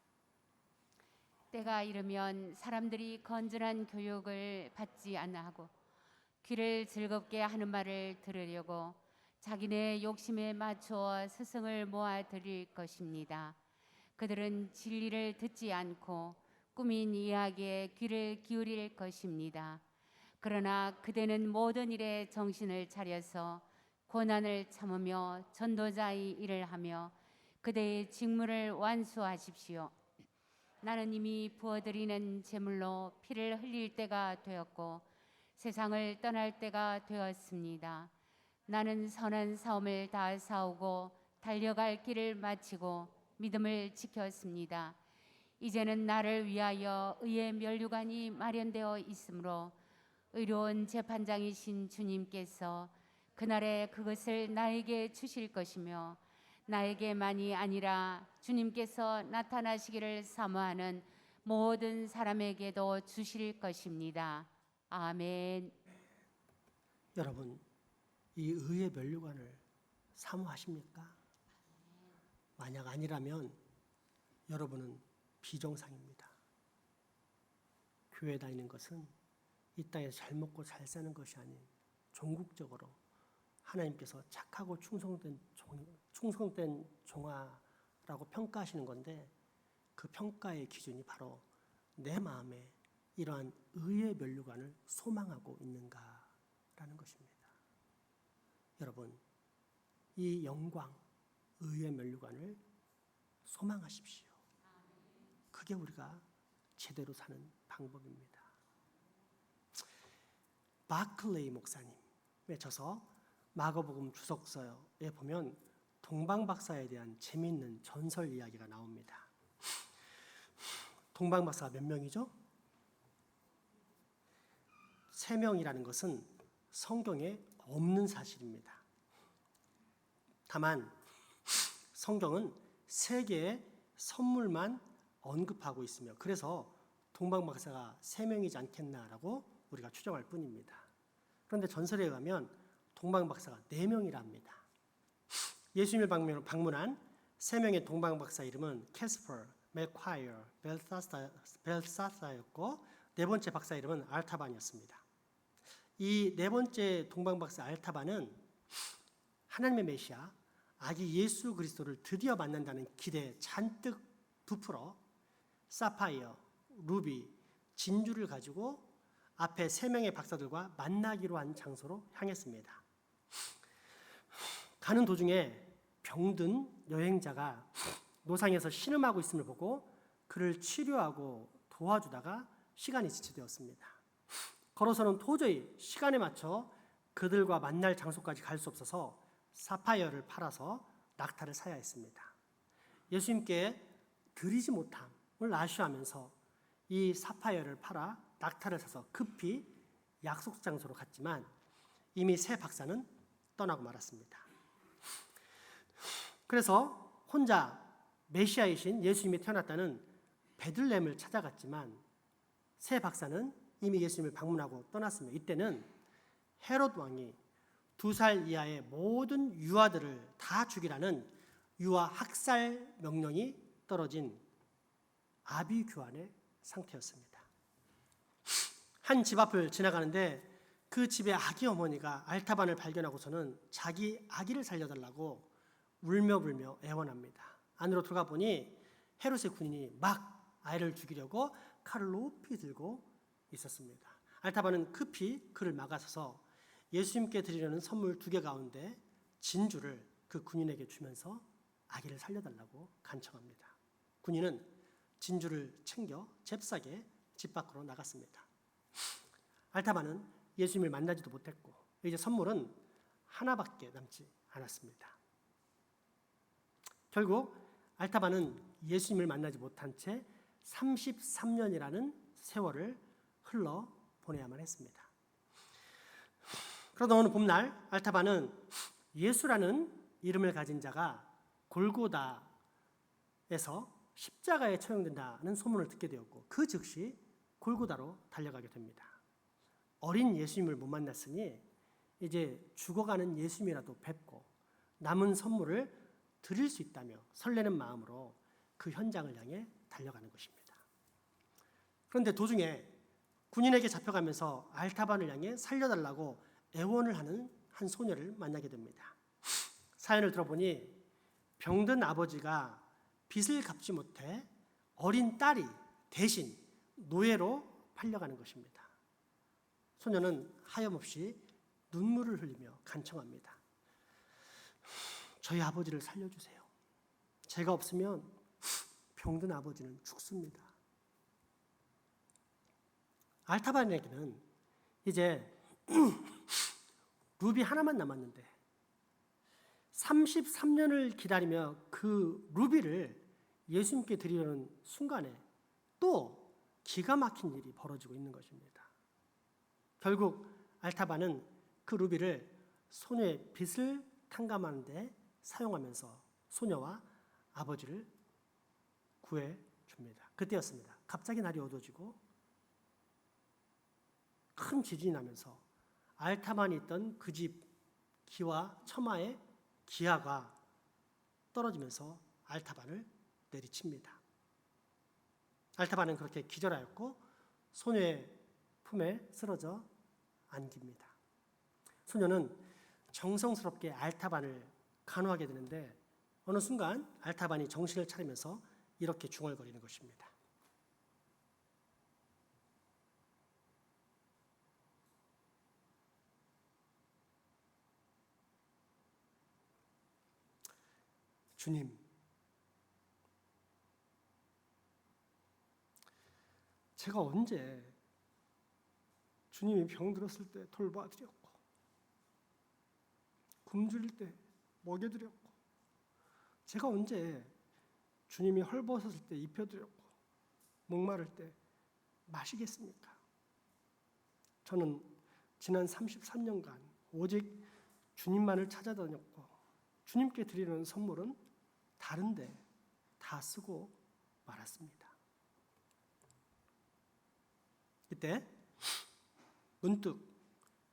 때가 이르면 사람들이 건전한 교육을 받지 아니하고 귀를 즐겁게 하는 말을 들으려고 자기네 욕심에 맞추어 스승을 모아 들일 것입니다. 그들은 진리를 듣지 않고 꾸민 이야기에 귀를 기울일 것입니다. 그러나 그대는 모든 일에 정신을 차려서 고난을 참으며 전도자의 일을 하며 그대의 직무를 완수하십시오. 나는 이미 부어드리는 제물로 피를 흘릴 때가 되었고 세상을 떠날 때가 되었습니다. 나는 선한 싸움을 다 싸우고 달려갈 길을 마치고 믿음을 지켰습니다. 이제는 나를 위하여 의의 면류관이 마련되어 있으므로 의로운 재판장이신 주님께서 그날에 그것을 나에게 주실 것이며 나에게만이 아니라 주님께서 나타나시기를 사모하는 모든 사람에게도 주실 것입니다. 아멘. 여러분, 이 의의 면류관을 사모하십니까? 만약 아니라면 여러분은 비정상입니다. 교회 다니는 것은 이 땅에서 잘 먹고 잘 사는 것이 아닌 종국적으로 하나님께서 착하고 충성된 종아라고 평가하시는 건데, 그 평가의 기준이 바로 내 마음에 이러한 의의 면류관을 소망하고 있는가라는 것입니다. 여러분, 이 영광, 의의 면류관을 소망하십시오. 그게 우리가 제대로 사는 방법입니다. 바클레이 목사님의 저서 마가복음 주석서에 보면 동방박사에 대한 재미있는 전설 이야기가 나옵니다. 동방박사가 몇 명이죠? 3명이라는 것은 성경에 없는 사실입니다. 다만 성경은 3개의 선물만 언급하고 있으며, 그래서 동방박사가 3명이지 않겠나라고 우리가 추정할 뿐입니다. 그런데 전설에 의하면 동방박사가 4명이라 합니다. 예수님을 방문한 3명의 동방박사 이름은 캐스퍼, 맥콰이어, 벨사사였고, 4번째 박사 이름은 알타반이었습니다. 이 4번째 동방박사 알타반은 하나님의 메시아 아기 예수 그리스도를 드디어 만난다는 기대에 잔뜩 부풀어 사파이어, 루비, 진주를 가지고 앞에 3명의 박사들과 만나기로 한 장소로 향했습니다. 가는 도중에 병든 여행자가 노상에서 신음하고 있음을 보고 그를 치료하고 도와주다가 시간이 지체되었습니다. 걸어서는 도저히 시간에 맞춰 그들과 만날 장소까지 갈 수 없어서 사파이어를 팔아서 낙타를 사야 했습니다. 예수님께 드리지 못함을 아쉬워하면서 이 사파이어를 팔아 낙타를 사서 급히 약속 장소로 갔지만 이미 새 박사는 떠나고 말았습니다. 그래서 혼자 메시아이신 예수님이 태어났다는 베들레헴을 찾아갔지만 새 박사는 이미 예수님을 방문하고 떠났습니다. 이때는 헤롯 왕이 2살 이하의 모든 유아들을 다 죽이라는 유아 학살 명령이 떨어진 아비규환의 상태였습니다. 한 집 앞을 지나가는데 그 집의 아기 어머니가 알타반을 발견하고서는 자기 아기를 살려달라고 울며불며 애원합니다. 안으로 들어가 보니 헤롯의 군인이 막 아이를 죽이려고 칼을 높이 들고 있었습니다. 알타반은 급히 그를 막아서서 예수님께 드리려는 선물 2개 가운데 진주를 그 군인에게 주면서 아기를 살려달라고 간청합니다. 군인은 진주를 챙겨 잽싸게 집 밖으로 나갔습니다. 알타반은 예수님을 만나지도 못했고 이제 선물은 하나밖에 남지 않았습니다. 결국 알타반은 예수님을 만나지 못한 채 33년이라는 세월을 흘러 보내야만 했습니다. 그러다 어느 봄날 알타반은 예수라는 이름을 가진 자가 골고다에서 십자가에 처형된다는 소문을 듣게 되었고 그 즉시 골고다로 달려가게 됩니다. 어린 예수님을 못 만났으니 이제 죽어가는 예수님이라도 뵙고 남은 선물을 드릴 수 있다며 설레는 마음으로 그 현장을 향해 달려가는 것입니다. 그런데 도중에 군인에게 잡혀가면서 알타반을 향해 살려달라고 애원을 하는 한 소녀를 만나게 됩니다. 사연을 들어보니 병든 아버지가 빚을 갚지 못해 어린 딸이 대신 노예로 팔려가는 것입니다. 소녀는 하염없이 눈물을 흘리며 간청합니다. 저희 아버지를 살려주세요. 제가 없으면 병든 아버지는 죽습니다. 알타반에게는 이제 루비 하나만 남았는데 33년을 기다리며 그 루비를 예수님께 드리려는 순간에 또 기가 막힌 일이 벌어지고 있는 것입니다. 결국 알타반은 그 루비를 소녀의 빚을 탕감하는 데 사용하면서 소녀와 아버지를 구해 줍니다. 그때였습니다. 갑자기 날이 어두워지고 큰 지진이 나면서 알타반이 있던 그 집 기와 처마의 기아가 떨어지면서 알타반을 내리칩니다. 알타반은 그렇게 기절하였고 소녀의 품에 쓰러져 안깁니다. 소녀는 정성스럽게 알타반을 간호하게 되는데 어느 순간 알타반이 정신을 차리면서 이렇게 중얼거리는 것입니다. 주님, 제가 언제 주님이 병들었을 때 돌봐드렸고 굶주릴 때 먹여드렸고 제가 언제 주님이 헐벗었을 때 입혀드렸고 목마를 때 마시겠습니까? 저는 지난 33년간 오직 주님만을 찾아다녔고 주님께 드리는 선물은 다른데 다 쓰고 말았습니다. 이때 문득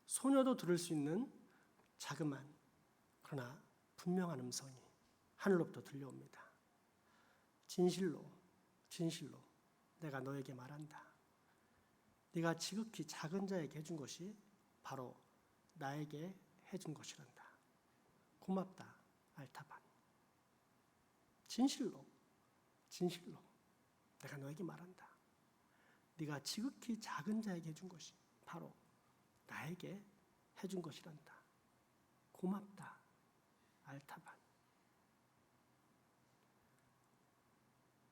소녀도 들을 수 있는 자그만 그러나 분명한 음성이 하늘로부터 들려옵니다. 진실로 진실로 내가 너에게 말한다. 네가 지극히 작은 자에게 해준 것이 바로 나에게 해준 것이란다. 고맙다 알타반. 진실로 진실로 내가 너에게 말한다. 네가 지극히 작은 자에게 해준 것이 바로 나에게 해준 것이란다. 고맙다 알타반.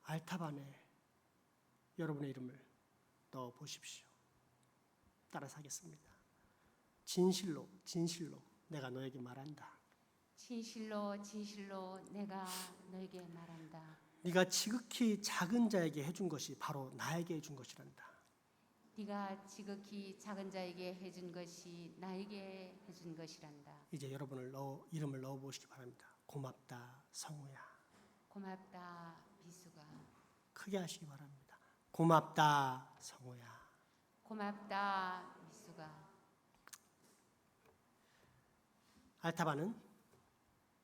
알타반에 여러분의 이름을 넣어 보십시오. 따라서 하겠습니다. 진실로 진실로 내가 너에게 말한다. 진실로 진실로 내가 너에게 말한다. 네가 지극히 작은 자에게 해준 것이 바로 나에게 해준 것이란다. 네가 지극히 작은 자에게 해준 것이 나에게 해준 것이란다. 이제 여러분을 이름을 넣어 보시기 바랍니다. 고맙다 성우야. 고맙다 비수가. 크게 하시기 바랍니다. 고맙다 성우야. 고맙다 비수가. 알타반은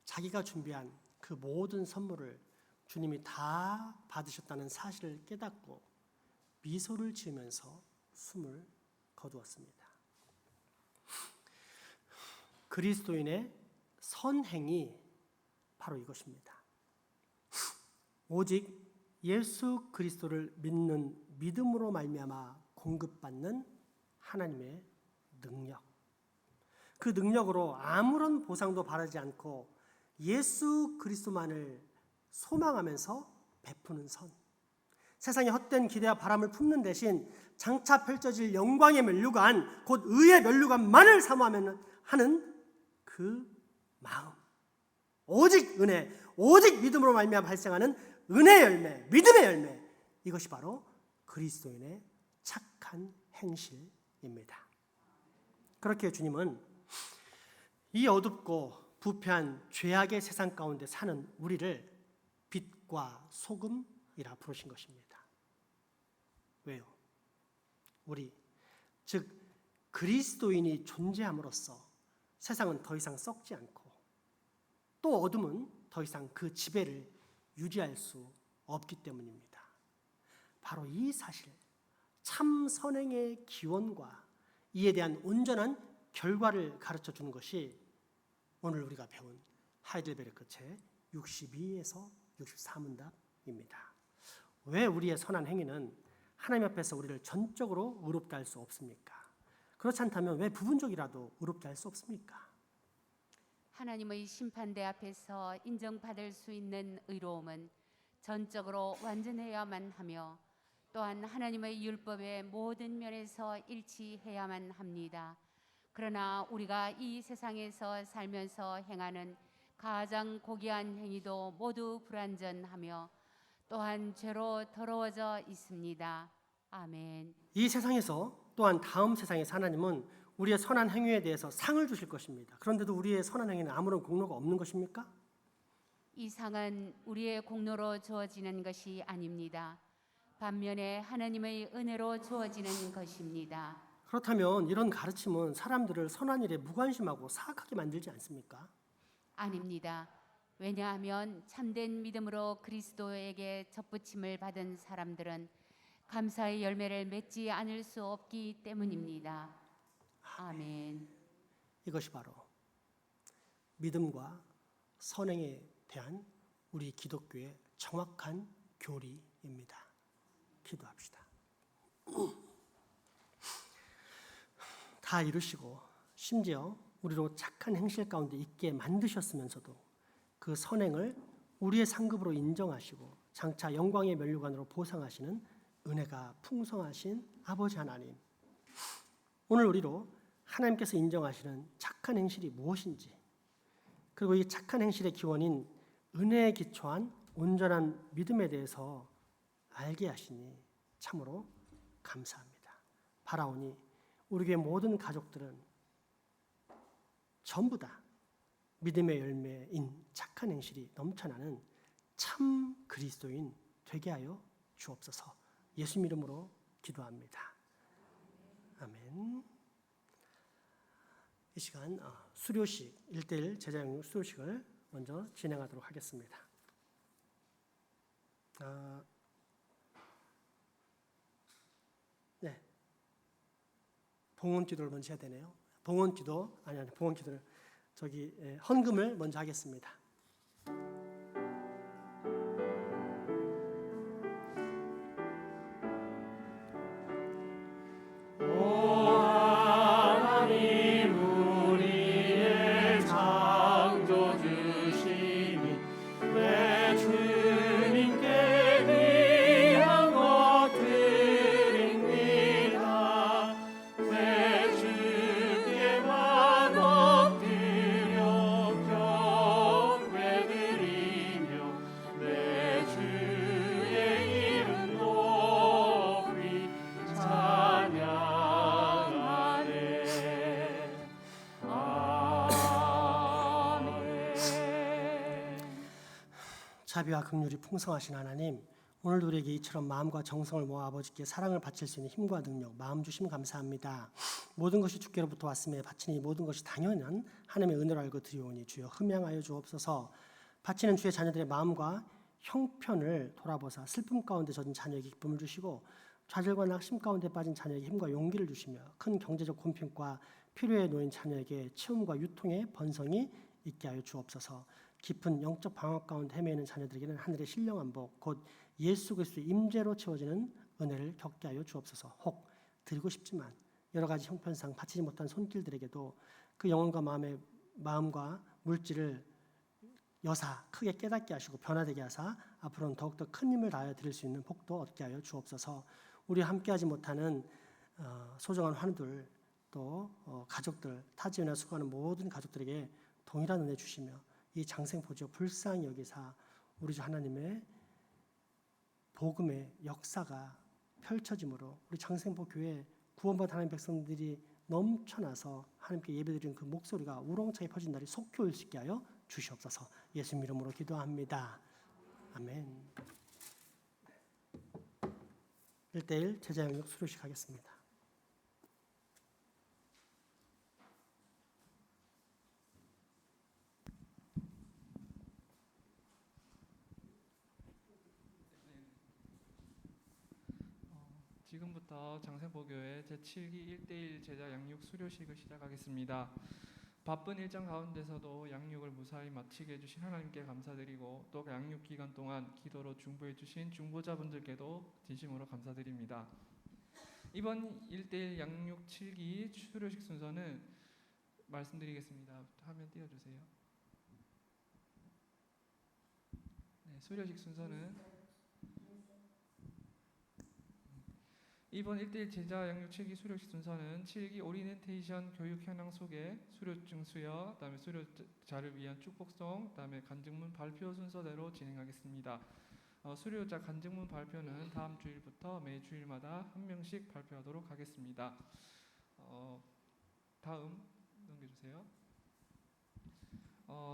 자기가 준비한 그 모든 선물을 주님이 다 받으셨다는 사실을 깨닫고 미소를 지으면서 숨을 거두었습니다. 그리스도인의 선행이 바로 이것입니다. 오직 예수 그리스도를 믿는 믿음으로 말미암아 공급받는 하나님의 능력. 그 능력으로 아무런 보상도 바라지 않고 예수 그리스도만을 소망하면서 베푸는 선. 세상의 헛된 기대와 바람을 품는 대신 장차 펼쳐질 영광의 면류관, 곧 의의 면류관만을 사모하면 하는 그 마음. 오직 은혜, 오직 믿음으로 말미암아 발생하는 은혜의 열매, 믿음의 열매. 이것이 바로 그리스도인의 착한 행실입니다. 그렇게 주님은 이 어둡고 부패한 죄악의 세상 가운데 사는 우리를 빛과 소금이라 부르신 것입니다. 왜요? 우리, 즉 그리스도인이 존재함으로써 세상은 더 이상 썩지 않고 또 어둠은 더 이상 그 지배를 유지할 수 없기 때문입니다. 바로 이 사실, 참 선행의 기원과 이에 대한 온전한 결과를 가르쳐 주는 것이 오늘 우리가 배운 하이델베르크 책 62에서 64문답입니다. 왜 우리의 선한 행위는 하나님 앞에서 우리를 전적으로 의롭다 할 수 없습니까? 그렇지 않다면 왜 부분적이라도 의롭다 할 수 없습니까? 하나님의 심판대 앞에서 인정받을 수 있는 의로움은 전적으로 완전해야만 하며 또한 하나님의 율법의 모든 면에서 일치해야만 합니다. 그러나 우리가 이 세상에서 살면서 행하는 가장 고귀한 행위도 모두 불완전하며 또한 죄로 더러워져 있습니다. 아멘. 이 세상에서 또한 다음 세상에서 하나님은 우리의 선한 행위에 대해서 상을 주실 것입니다. 그런데도 우리의 선한 행위는 아무런 공로가 없는 것입니까? 이 상은 우리의 공로로 주어지는 것이 아닙니다. 반면에 하나님의 은혜로 주어지는 것입니다. 그렇다면 이런 가르침은 사람들을 선한 일에 무관심하고 사악하게 만들지 않습니까? 아닙니다. 왜냐하면 참된 믿음으로 그리스도에게 접붙임을 받은 사람들은 감사의 열매를 맺지 않을 수 없기 때문입니다. 아멘. 이것이 바로 믿음과 선행에 대한 우리 기독교의 정확한 교리입니다. 기도합시다. 다 이루시고 심지어 우리로 착한 행실 가운데 있게 만드셨으면서도 그 선행을 우리의 상급으로 인정하시고 장차 영광의 면류관으로 보상하시는 은혜가 풍성하신 아버지 하나님, 오늘 우리로 하나님께서 인정하시는 착한 행실이 무엇인지, 그리고 이 착한 행실의 기원인 은혜에 기초한 온전한 믿음에 대해서 알게 하시니 참으로 감사합니다. 바라오니 우리 교회 모든 가족들은 전부 다 믿음의 열매인 착한 행실이 넘쳐나는 참 그리스도인 되게 하여 주옵소서. 예수 이름으로 기도합니다. 아멘. 이 시간 수료식 1:1 제자영 수료식을 먼저 진행하도록 하겠습니다. 네, 봉헌 기도를 먼저 해야 되네요. 봉헌 기도 봉헌 기도를 헌금을 먼저 하겠습니다. 자비와 긍휼이 풍성하신 하나님, 오늘도 우리에게 이처럼 마음과 정성을 모아 아버지께 사랑을 바칠 수 있는 힘과 능력, 마음 주심 감사합니다. 모든 것이 주께로부터 왔음에 바치니 이 모든 것이 당연한 하나님의 은혜로 알고 드리오니 주여 흠양하여 주옵소서. 바치는 주의 자녀들의 마음과 형편을 돌아보사 슬픔 가운데 젖은 자녀에게 기쁨을 주시고 좌절과 낙심 가운데 빠진 자녀에게 힘과 용기를 주시며 큰 경제적 곤핍과 필요에 놓인 자녀에게 치움과 유통의 번성이 있게 하여 주옵소서. 깊은 영적 방황 가운데 헤매는 자녀들에게는 하늘의 신령한 복, 곧 예수 그리스도의 임재로 채워지는 은혜를 겪게 하여 주옵소서. 혹 드리고 싶지만 여러 가지 형편상 바치지 못한 손길들에게도 그 영혼과 마음과 물질을 여사 크게 깨닫게 하시고 변화되게 하사 앞으로는 더욱더 큰 힘을 다하여 드릴 수 있는 복도 얻게 하여 주옵소서. 우리와 함께하지 못하는 소중한 환우들 또 가족들 타지연에 수고하는 모든 가족들에게 동일한 은혜 주시며 이 장생포지어 불쌍히 여기사 우리 주 하나님의 복음의 역사가 펼쳐짐으로 우리 장생포 교회 구원받은 하나님 백성들이 넘쳐나서 하나님께 예배드리는 그 목소리가 우렁차게 퍼진 날이 속히 올 수 있게 하여 주시옵소서. 예수님 이름으로 기도합니다. 아멘. 1:1 제자 영역 수료식 하겠습니다. 지금부터 장생포교회 제7기 1:1 제자 양육 수료식을 시작하겠습니다. 바쁜 일정 가운데서도 양육을 무사히 마치게 해주신 하나님께 감사드리고 또 양육 기간 동안 기도로 중보해주신 중보자분들께도 진심으로 감사드립니다. 이번 1:1 양육 7기 수료식 순서는 말씀드리겠습니다. 화면 띄워주세요. 네, 수료식 순서는 이번 1:1 제자 양육 7기 수료식 순서는 7기 오리엔테이션 교육 현황 소개, 수료증 수여, 그다음에 수료자를 위한 축복송, 그다음에 간증문 발표 순서대로 진행하겠습니다. 수료자 간증문 발표는 다음 주일부터 매 주일마다 한 명씩 발표하도록 하겠습니다. 다음 넘겨주세요.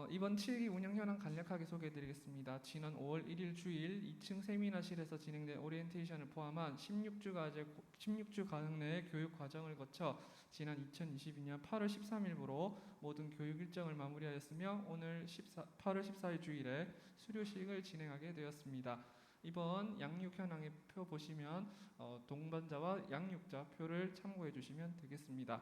이번 7기 운영 현황 간략하게 소개해드리겠습니다. 지난 5월 1일 주일 2층 세미나실에서 진행된 오리엔테이션을 포함한 16주 가정 내 교육 과정을 거쳐 지난 2022년 8월 13일부로 모든 교육 일정을 마무리하였으며 오늘 8월 14일 주일에 수료식을 진행하게 되었습니다. 이번 양육 현황의 표 보시면 동반자와 양육자 표를 참고해 주시면 되겠습니다.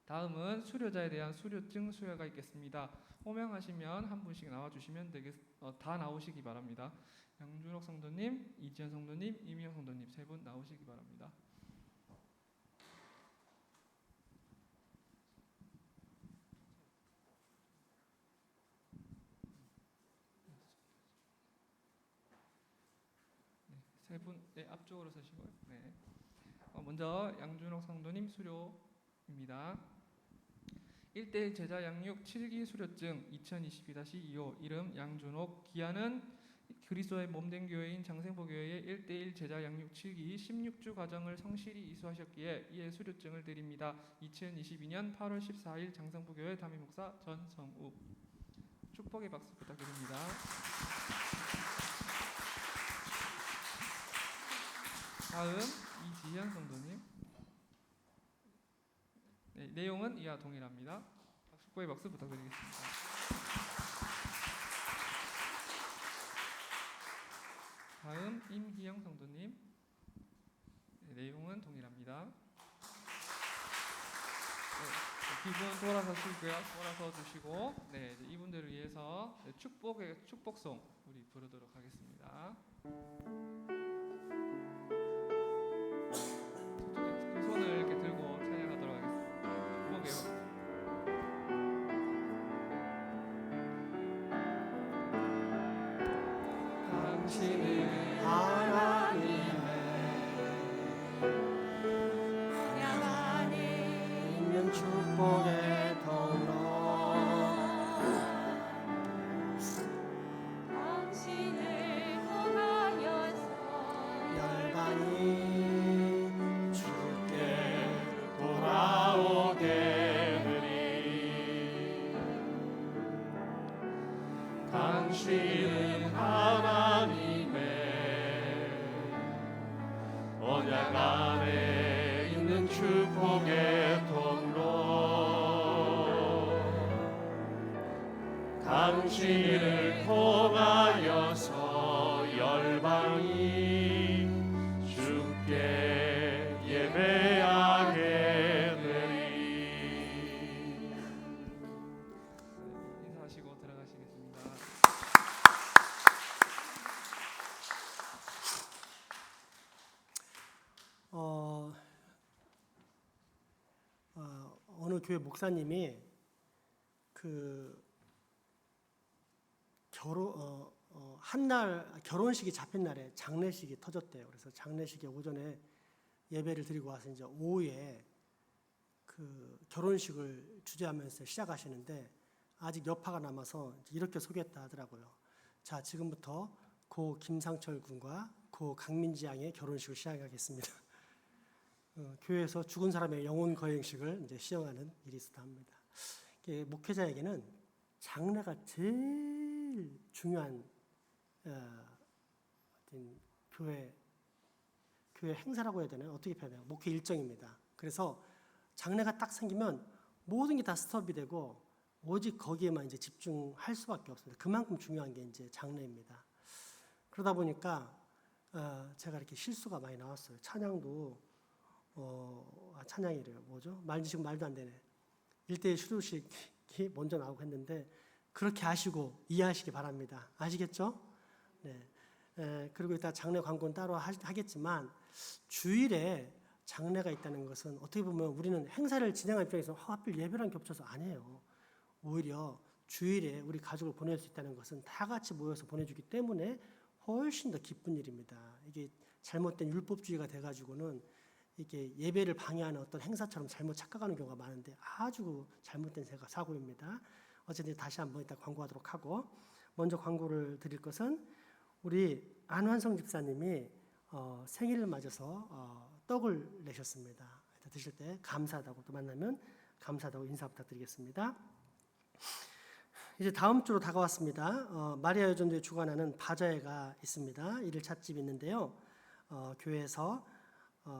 다음은 수료자에 대한 수료증 수여가 있겠습니다. 호명하시면 한 분씩 나와주시면 다 나오시기 바랍니다. 양준옥 성도님, 이지연 성도님, 이미영 성도님 세 분 나오시기 바랍니다. 세 분 앞쪽으로 서시고요. 네. 먼저 양준옥 성도님 수료입니다. 1:1 제자 양육 7기 수료증 2022-25 이름 양준옥 기한은 그리스도의 몸된 교회인 장생포교회의 1:1 제자 양육 7기 16주 과정을 성실히 이수하셨기에 이에 수료증을 드립니다. 2022년 8월 14일 장생포교회 담임목사 전성우 축복의 박수 부탁드립니다. 다음 이지현 성도님. 네, 내용은 이와 동일합니다. 축복의 박수 부탁드리겠습니다. 다음 임희영 성도님. 네, 내용은 동일합니다. 네, 기분 돌아서시고요. 돌아서 주시고, 네, 이분들을 위해서 축복의 축복송 우리 부르도록 하겠습니다. 두 손을 이렇게 들고 찬양하도록 하겠습니다. 당신은 하나님의 양 안에 있는 축복의 통로 당신을 통하여서 열방이 주께 돌아오게 되리. 당신은 하나님의 언약 안에 있는 축복의 통로 당신을 통하여서 열방이 주께 어느 교회 목사님이 그 한날 결혼식이 잡힌 날에 장례식이 터졌대요. 그래서 장례식에 오전에 예배를 드리고 와서 이제 오후에 그 결혼식을 주재하면서 시작하시는데 아직 여파가 남아서 이렇게 소개했다 하더라고요. 자, 지금부터 고 김상철 군과 고 강민지 양의 결혼식을 시작하겠습니다. 교회에서 죽은 사람의 영혼 거행식을 이제 시행하는 일이 있었다 합니다. 목회자에게는 장례가 제일 중요한 교회 행사라고 해야 되나요? 어떻게 표현해요? 목회 일정입니다. 그래서 장례가 딱 생기면 모든 게 다 스톱이 되고 오직 거기에만 이제 집중할 수밖에 없습니다. 그만큼 중요한 게 이제 장례입니다. 그러다 보니까 제가 이렇게 실수가 많이 나왔어요. 찬양도 찬양이래요. 뭐죠? 지금 말도 안 되네. 1대1 수료식이 먼저 나오고 했는데 그렇게 아시고 이해하시기 바랍니다. 아시겠죠? 네. 그리고 이따 장례 광고는 따로 하겠지만 주일에 장례가 있다는 것은 어떻게 보면 우리는 행사를 진행할 입장에서 하필 예배랑 겹쳐서 안 해요. 오히려 주일에 우리 가족을 보낼 수 있다는 것은 다 같이 모여서 보내주기 때문에 훨씬 더 기쁜 일입니다. 이게 잘못된 율법주의가 돼가지고는 이게 예배를 방해하는 어떤 행사처럼 잘못 착각하는 경우가 많은데 아주 잘못된 사고입니다. 어쨌든 다시 한번 이따 광고하도록 하고 먼저 광고를 드릴 것은 우리 안환성 집사님이 생일을 맞아서 떡을 내셨습니다. 드실 때 감사하다고 또 만나면 감사하다고 인사 부탁드리겠습니다. 이제 다음 주로 다가왔습니다. 마리아 여전도에 주관하는 바자회가 있습니다. 이를 찻집이 있는데요. 교회에서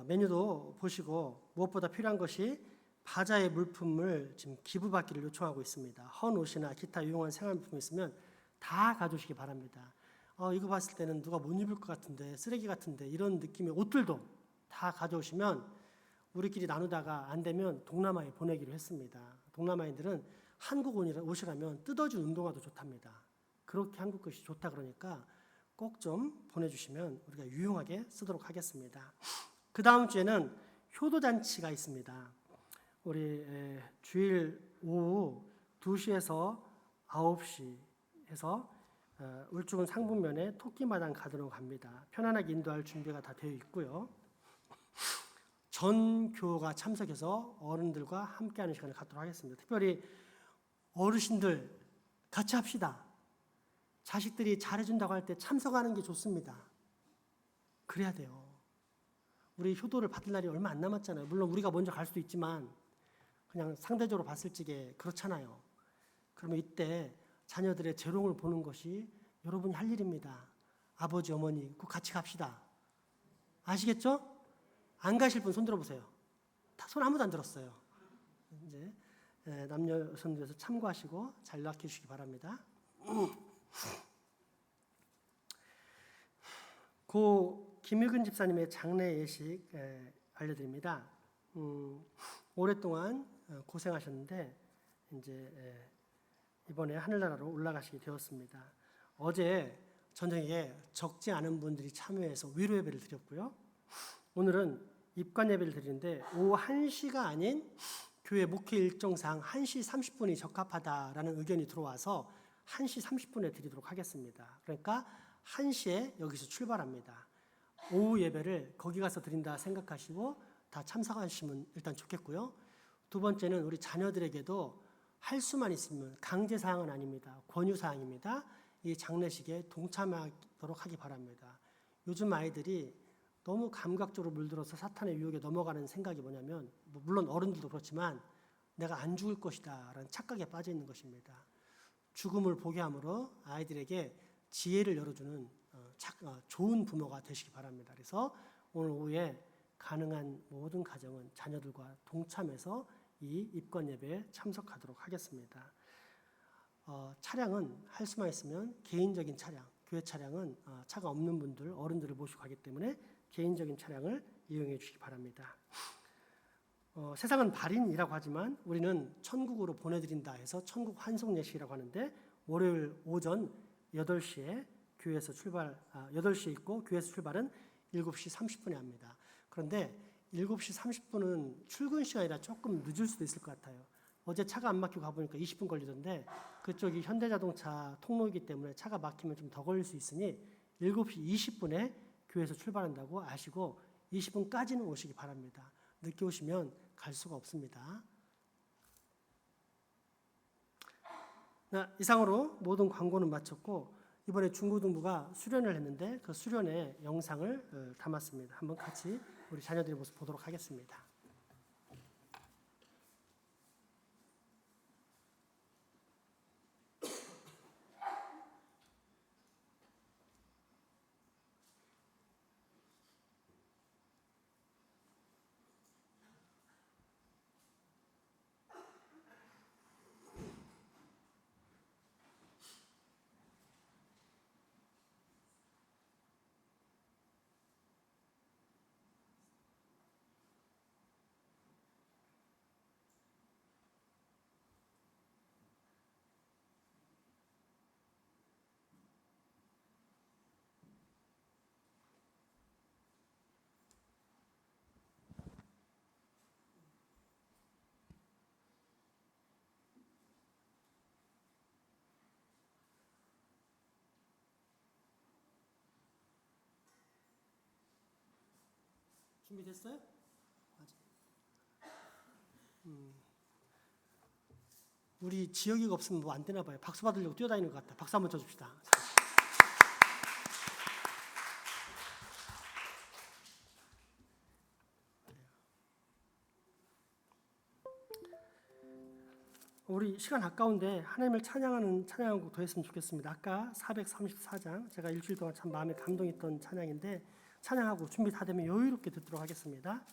메뉴도 보시고 무엇보다 필요한 것이 바자회 물품을 지금 기부받기를 요청하고 있습니다. 헌 옷이나 기타 유용한 생활물품이 있으면 다 가져오시기 바랍니다. 이거 봤을 때는 누가 못 입을 것 같은데 쓰레기 같은데 이런 느낌의 옷들도 다 가져오시면 우리끼리 나누다가 안 되면 동남아에 보내기로 했습니다. 동남아인들은 한국 옷이라면 뜯어준 운동화도 좋답니다. 그렇게 한국 것이 좋다 그러니까 꼭 좀 보내주시면 우리가 유용하게 쓰도록 하겠습니다. 그 다음 주에는 효도잔치가 있습니다. 우리 주일 오후 2시에서 9시 해서 울주군 상북면에 토끼마당 가든으로 갑니다. 편안하게 인도할 준비가 다 되어 있고요. 전 교가 참석해서 어른들과 함께하는 시간을 갖도록 하겠습니다. 특별히 어르신들 같이 합시다. 자식들이 잘해준다고 할 때 참석하는 게 좋습니다. 그래야 돼요. 우리 효도를 받을 날이 얼마 안 남았잖아요. 물론 우리가 먼저 갈 수도 있지만 그냥 상대적으로 봤을 적에 그렇잖아요. 그러면 이때 자녀들의 재롱을 보는 것이 여러분이 할 일입니다. 아버지, 어머니 꼭 같이 갑시다. 아시겠죠? 안 가실 분 손 들어보세요. 손 아무도 안 들었어요. 이제 남녀 선교에서 참고하시고 잘 낳게 주시기 바랍니다. 고 김유근 집사님의 장례 예식 알려드립니다. 오랫동안 고생하셨는데 이제 이번에 하늘나라로 올라가시게 되었습니다. 어제 저녁에 적지 않은 분들이 참여해서 위로 예배를 드렸고요. 오늘은 입관 예배를 드리는데 오후 1시가 아닌 교회 목회 일정상 1시 30분이 적합하다라는 의견이 들어와서 1시 30분에 드리도록 하겠습니다. 그러니까 1시에 여기서 출발합니다. 오후 예배를 거기 가서 드린다 생각하시고 다 참석하시면 일단 좋겠고요. 두 번째는 우리 자녀들에게도 할 수만 있으면 강제사항은 아닙니다. 권유사항입니다. 이 장례식에 동참하도록 하기 바랍니다. 요즘 아이들이 너무 감각적으로 물들어서 사탄의 유혹에 넘어가는 생각이 뭐냐면 물론 어른들도 그렇지만 내가 안 죽을 것이다 라는 착각에 빠져 있는 것입니다. 죽음을 보게 함으로 아이들에게 지혜를 열어주는 좋은 부모가 되시기 바랍니다. 그래서 오늘 오후에 가능한 모든 가정은 자녀들과 동참해서 이 입건 예배에 참석하도록 하겠습니다. 차량은 할 수만 있으면 개인적인 차량, 교회 차량은 차가 없는 분들, 어른들을 모시고 가기 때문에 개인적인 차량을 이용해 주시기 바랍니다. 세상은 발인이라고 하지만 우리는 천국으로 보내드린다 해서 천국 환송 예식이라고 하는데 월요일 오전 8시에 교회에서 출발, 8시에 있고 교회에서 출발은 7시 30분에 합니다. 그런데 7시 30분은 출근 시간이라 조금 늦을 수도 있을 것 같아요. 어제 차가 안 막히고 가보니까 20분 걸리던데 그쪽이 현대자동차 통로이기 때문에 차가 막히면 좀 더 걸릴 수 있으니 7시 20분에 교회에서 출발한다고 아시고 20분까지는 오시기 바랍니다. 늦게 오시면 갈 수가 없습니다. 이상으로 모든 광고는 마쳤고 이번에 중고등부가 수련을 했는데 그 수련의 영상을 담았습니다. 한번 같이 우리 자녀들의 모습 보도록 하겠습니다. 준비됐어요? 우리 지역이가 없으면 뭐 안 되나 봐요. 박수 받으려고 뛰어다니는 것 같다. 박수 한번 쳐줍시다. 우리 시간 아까운데 하나님을 찬양하는 찬양곡 더 했으면 좋겠습니다. 아까 434장 제가 일주일 동안 참 마음에 감동했던 찬양인데 찬양하고 준비 다 되면 여유롭게 듣도록 하겠습니다.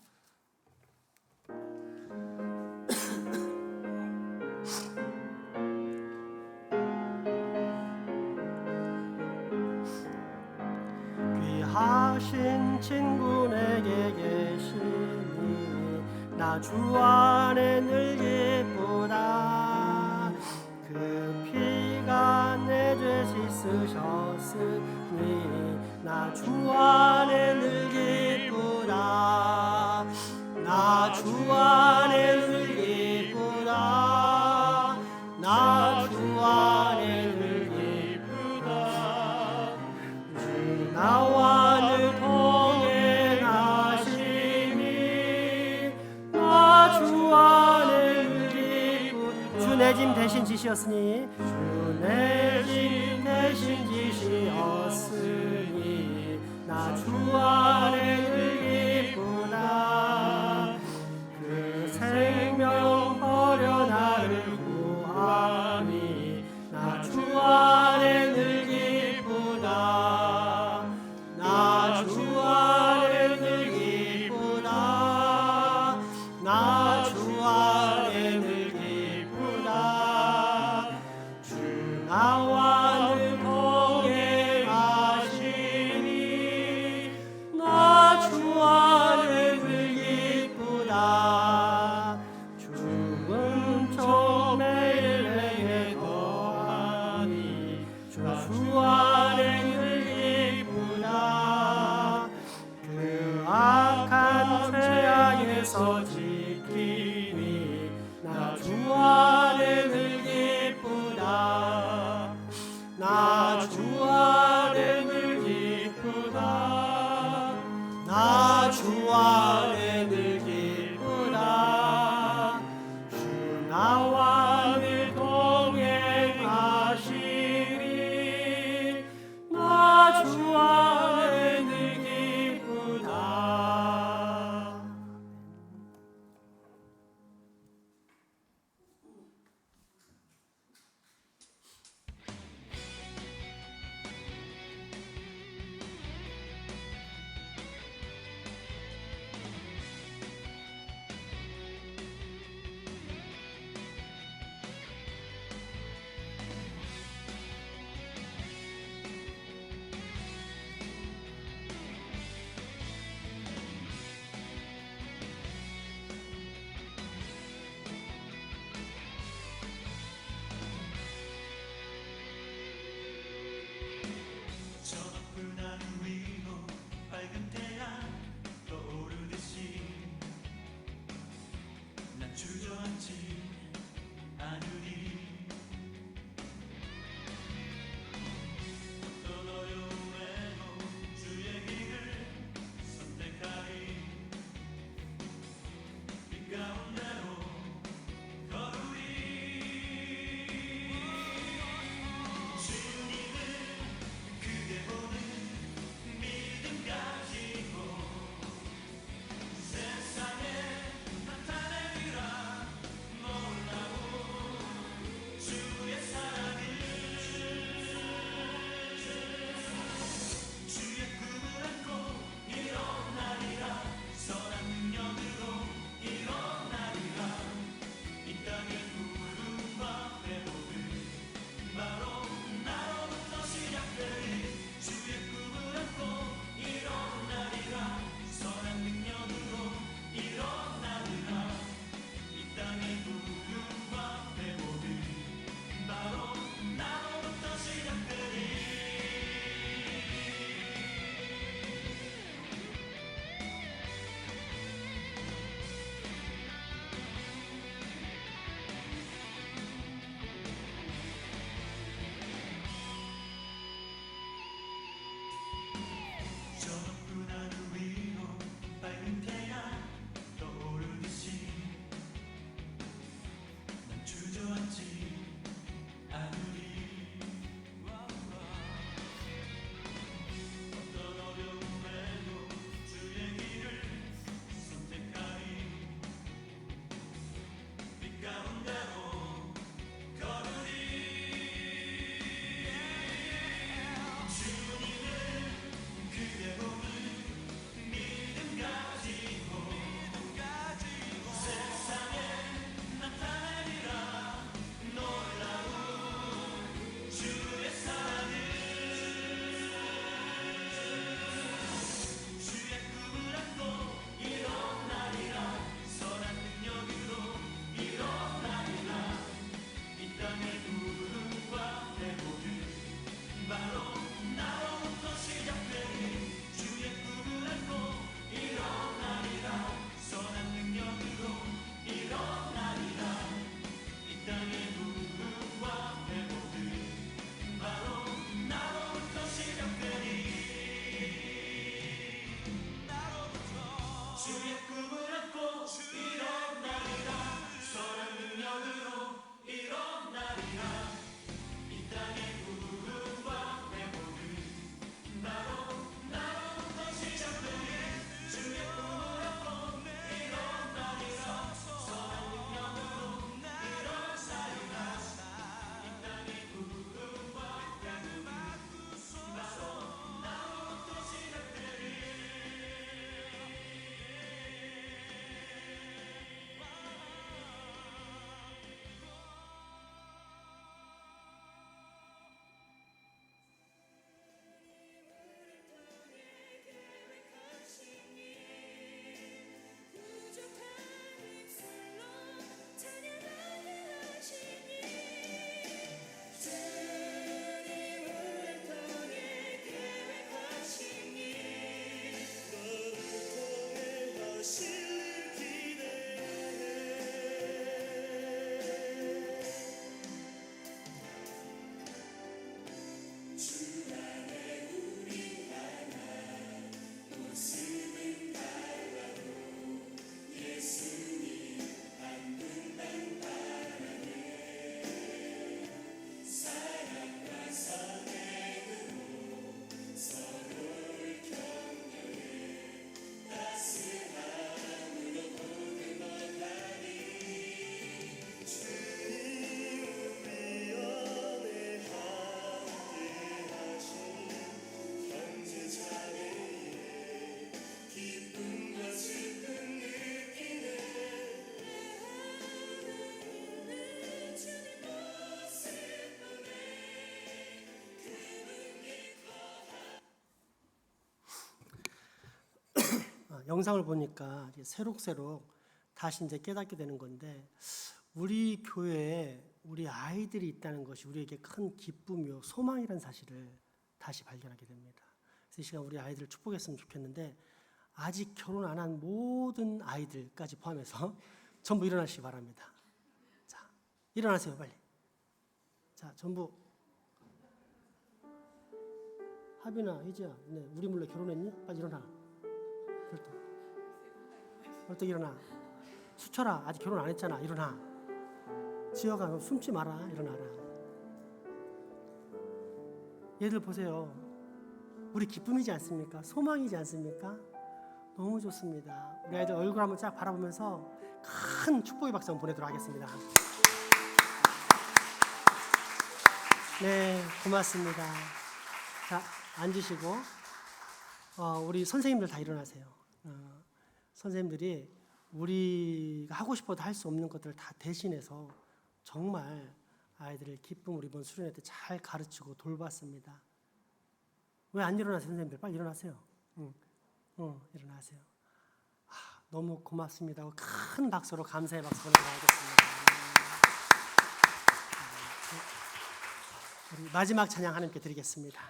귀하신 친구 내게 계시니 나 주 안에 늘 기쁘다. 그 피가 내 죄 씻으셨으니 나 주 안에 늘 기쁘다. 나 주 안에 늘 기쁘다. 나 주 안에 늘 기쁘다. 주 나와 늘 동행하시니 나 주 안에 늘 기쁘다. 주 내 짐 대신 지시었으니 주 내 짐 대신 지시었으니 나 주 안에 늘 기쁘다. 그 생명 버려 나를 구하니 나 주 안에 늘 기쁘다. 나 주 안에 늘 기쁘다. 나 주 안에 늘 기쁘다. 주 나와 늘 동행하시니 나 주 안에 늘 기쁘다. 죽은 종 매일 내게 거하니 주 안에 늘 기쁘다. 그 악한 죄악에서 지키니 나 주 안에 늘 기쁘다. 나 주 안에 늘 기쁘다. 나 주 안에 늘 기쁘다. 주 나와 늘 동행하시니 나 주 안에 늘 기쁘다. 영상을 보니까 이제 새록새록 다시 이제 깨닫게 되는 건데, 우리 교회에 우리 아이들이 있다는 것이 우리에게 큰 기쁨이요 소망이라는 사실을 다시 발견하게 됩니다. 그래서 이 시간 우리 아이들을 축복했으면 좋겠는데, 아직 결혼 안 한 모든 아이들까지 포함해서 전부 일어나시기 바랍니다. 자, 일어나세요, 빨리. 자, 전부. 하빈아, 희지야, 네, 우리 몰래 결혼했니? 빨리 일어나. 벌떡 일어나. 수철아, 아직 결혼 안 했잖아. 일어나. 지혁아, 숨지 마라. 일어나라. 얘들 보세요. 우리 기쁨이지 않습니까? 소망이지 않습니까? 너무 좋습니다. 우리 아이들 얼굴 한번 쫙 바라보면서 큰 축복의 박수 한번 보내도록 하겠습니다. 네, 고맙습니다. 자, 앉으시고 우리 선생님들 다 일어나세요. 선생님들이 우리가 하고 싶어도 할 수 없는 것들을 다 대신해서 정말 아이들을 기쁨으로 이번 수련회 때 잘 가르치고 돌봤습니다. 왜 안 일어나세요, 선생님들? 빨리 일어나세요. 일어나세요. 너무 고맙습니다. 큰 박수로 감사의 박수 보내도록 하겠습니다. 우리 마지막 찬양 하나님께 드리겠습니다.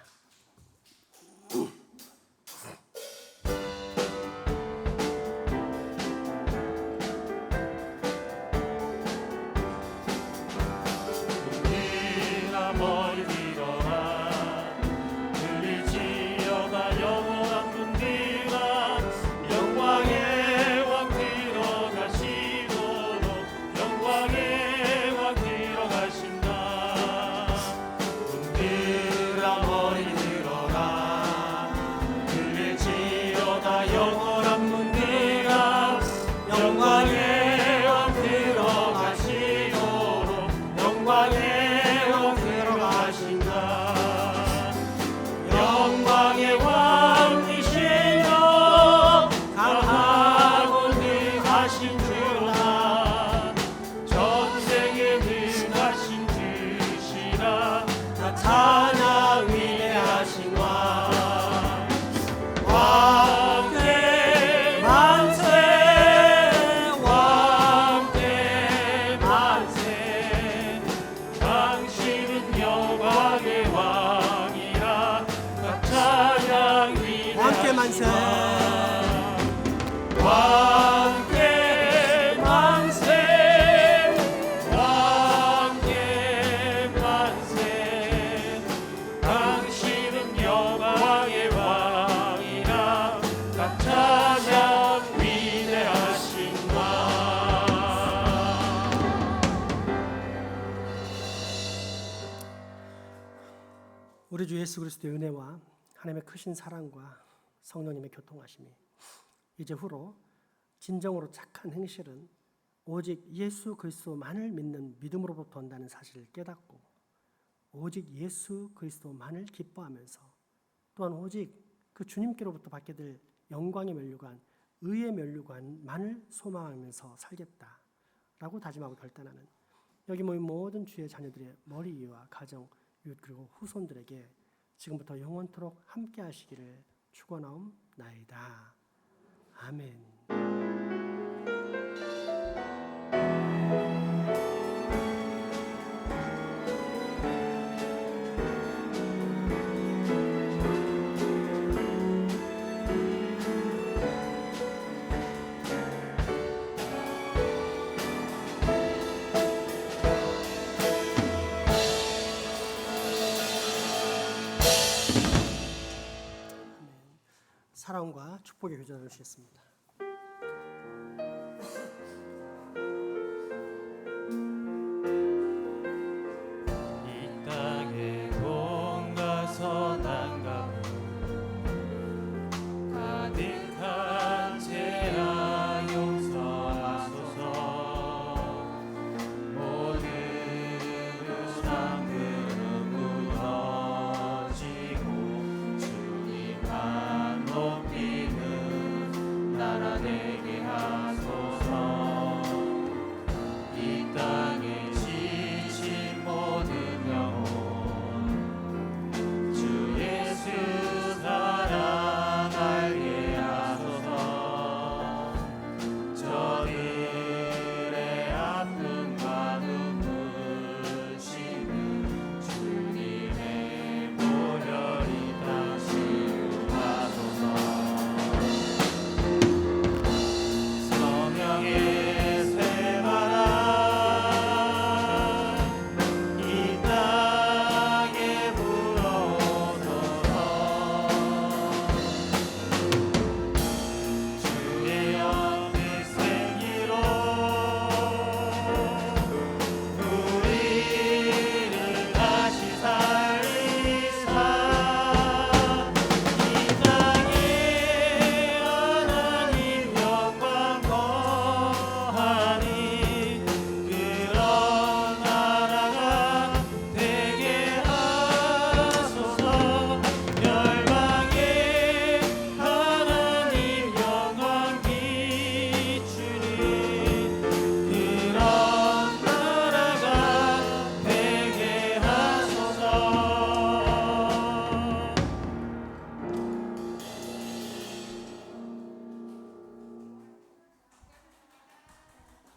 만세 왕께 만세 왕께 만세 당신은 영광의 왕이라 각 찬양 위대하신 왕. 우리 주 예수 그리스도의 은혜와 하나님의 크신 사랑과 성령님의 교통하심이 이제 후로 진정으로 착한 행실은 오직 예수 그리스도만을 믿는 믿음으로부터 온다는 사실을 깨닫고 오직 예수 그리스도만을 기뻐하면서 또한 오직 그 주님께로부터 받게 될 영광의 면류관, 의의 면류관만을 소망하면서 살겠다라고 다짐하고 결단하는 여기 모인 모든 주의 자녀들의 머리 위와 가정, 이웃 그리고 후손들에게 지금부터 영원토록 함께 하시기를 축원하옵나이다. 아멘. 사랑과 축복의 교제를 주시겠습니다. 이 땅에 온갖 선한 가문 가득한 죄악 용서하소서. 모든 우상들은 무너지고 주님만 높이는 나라 내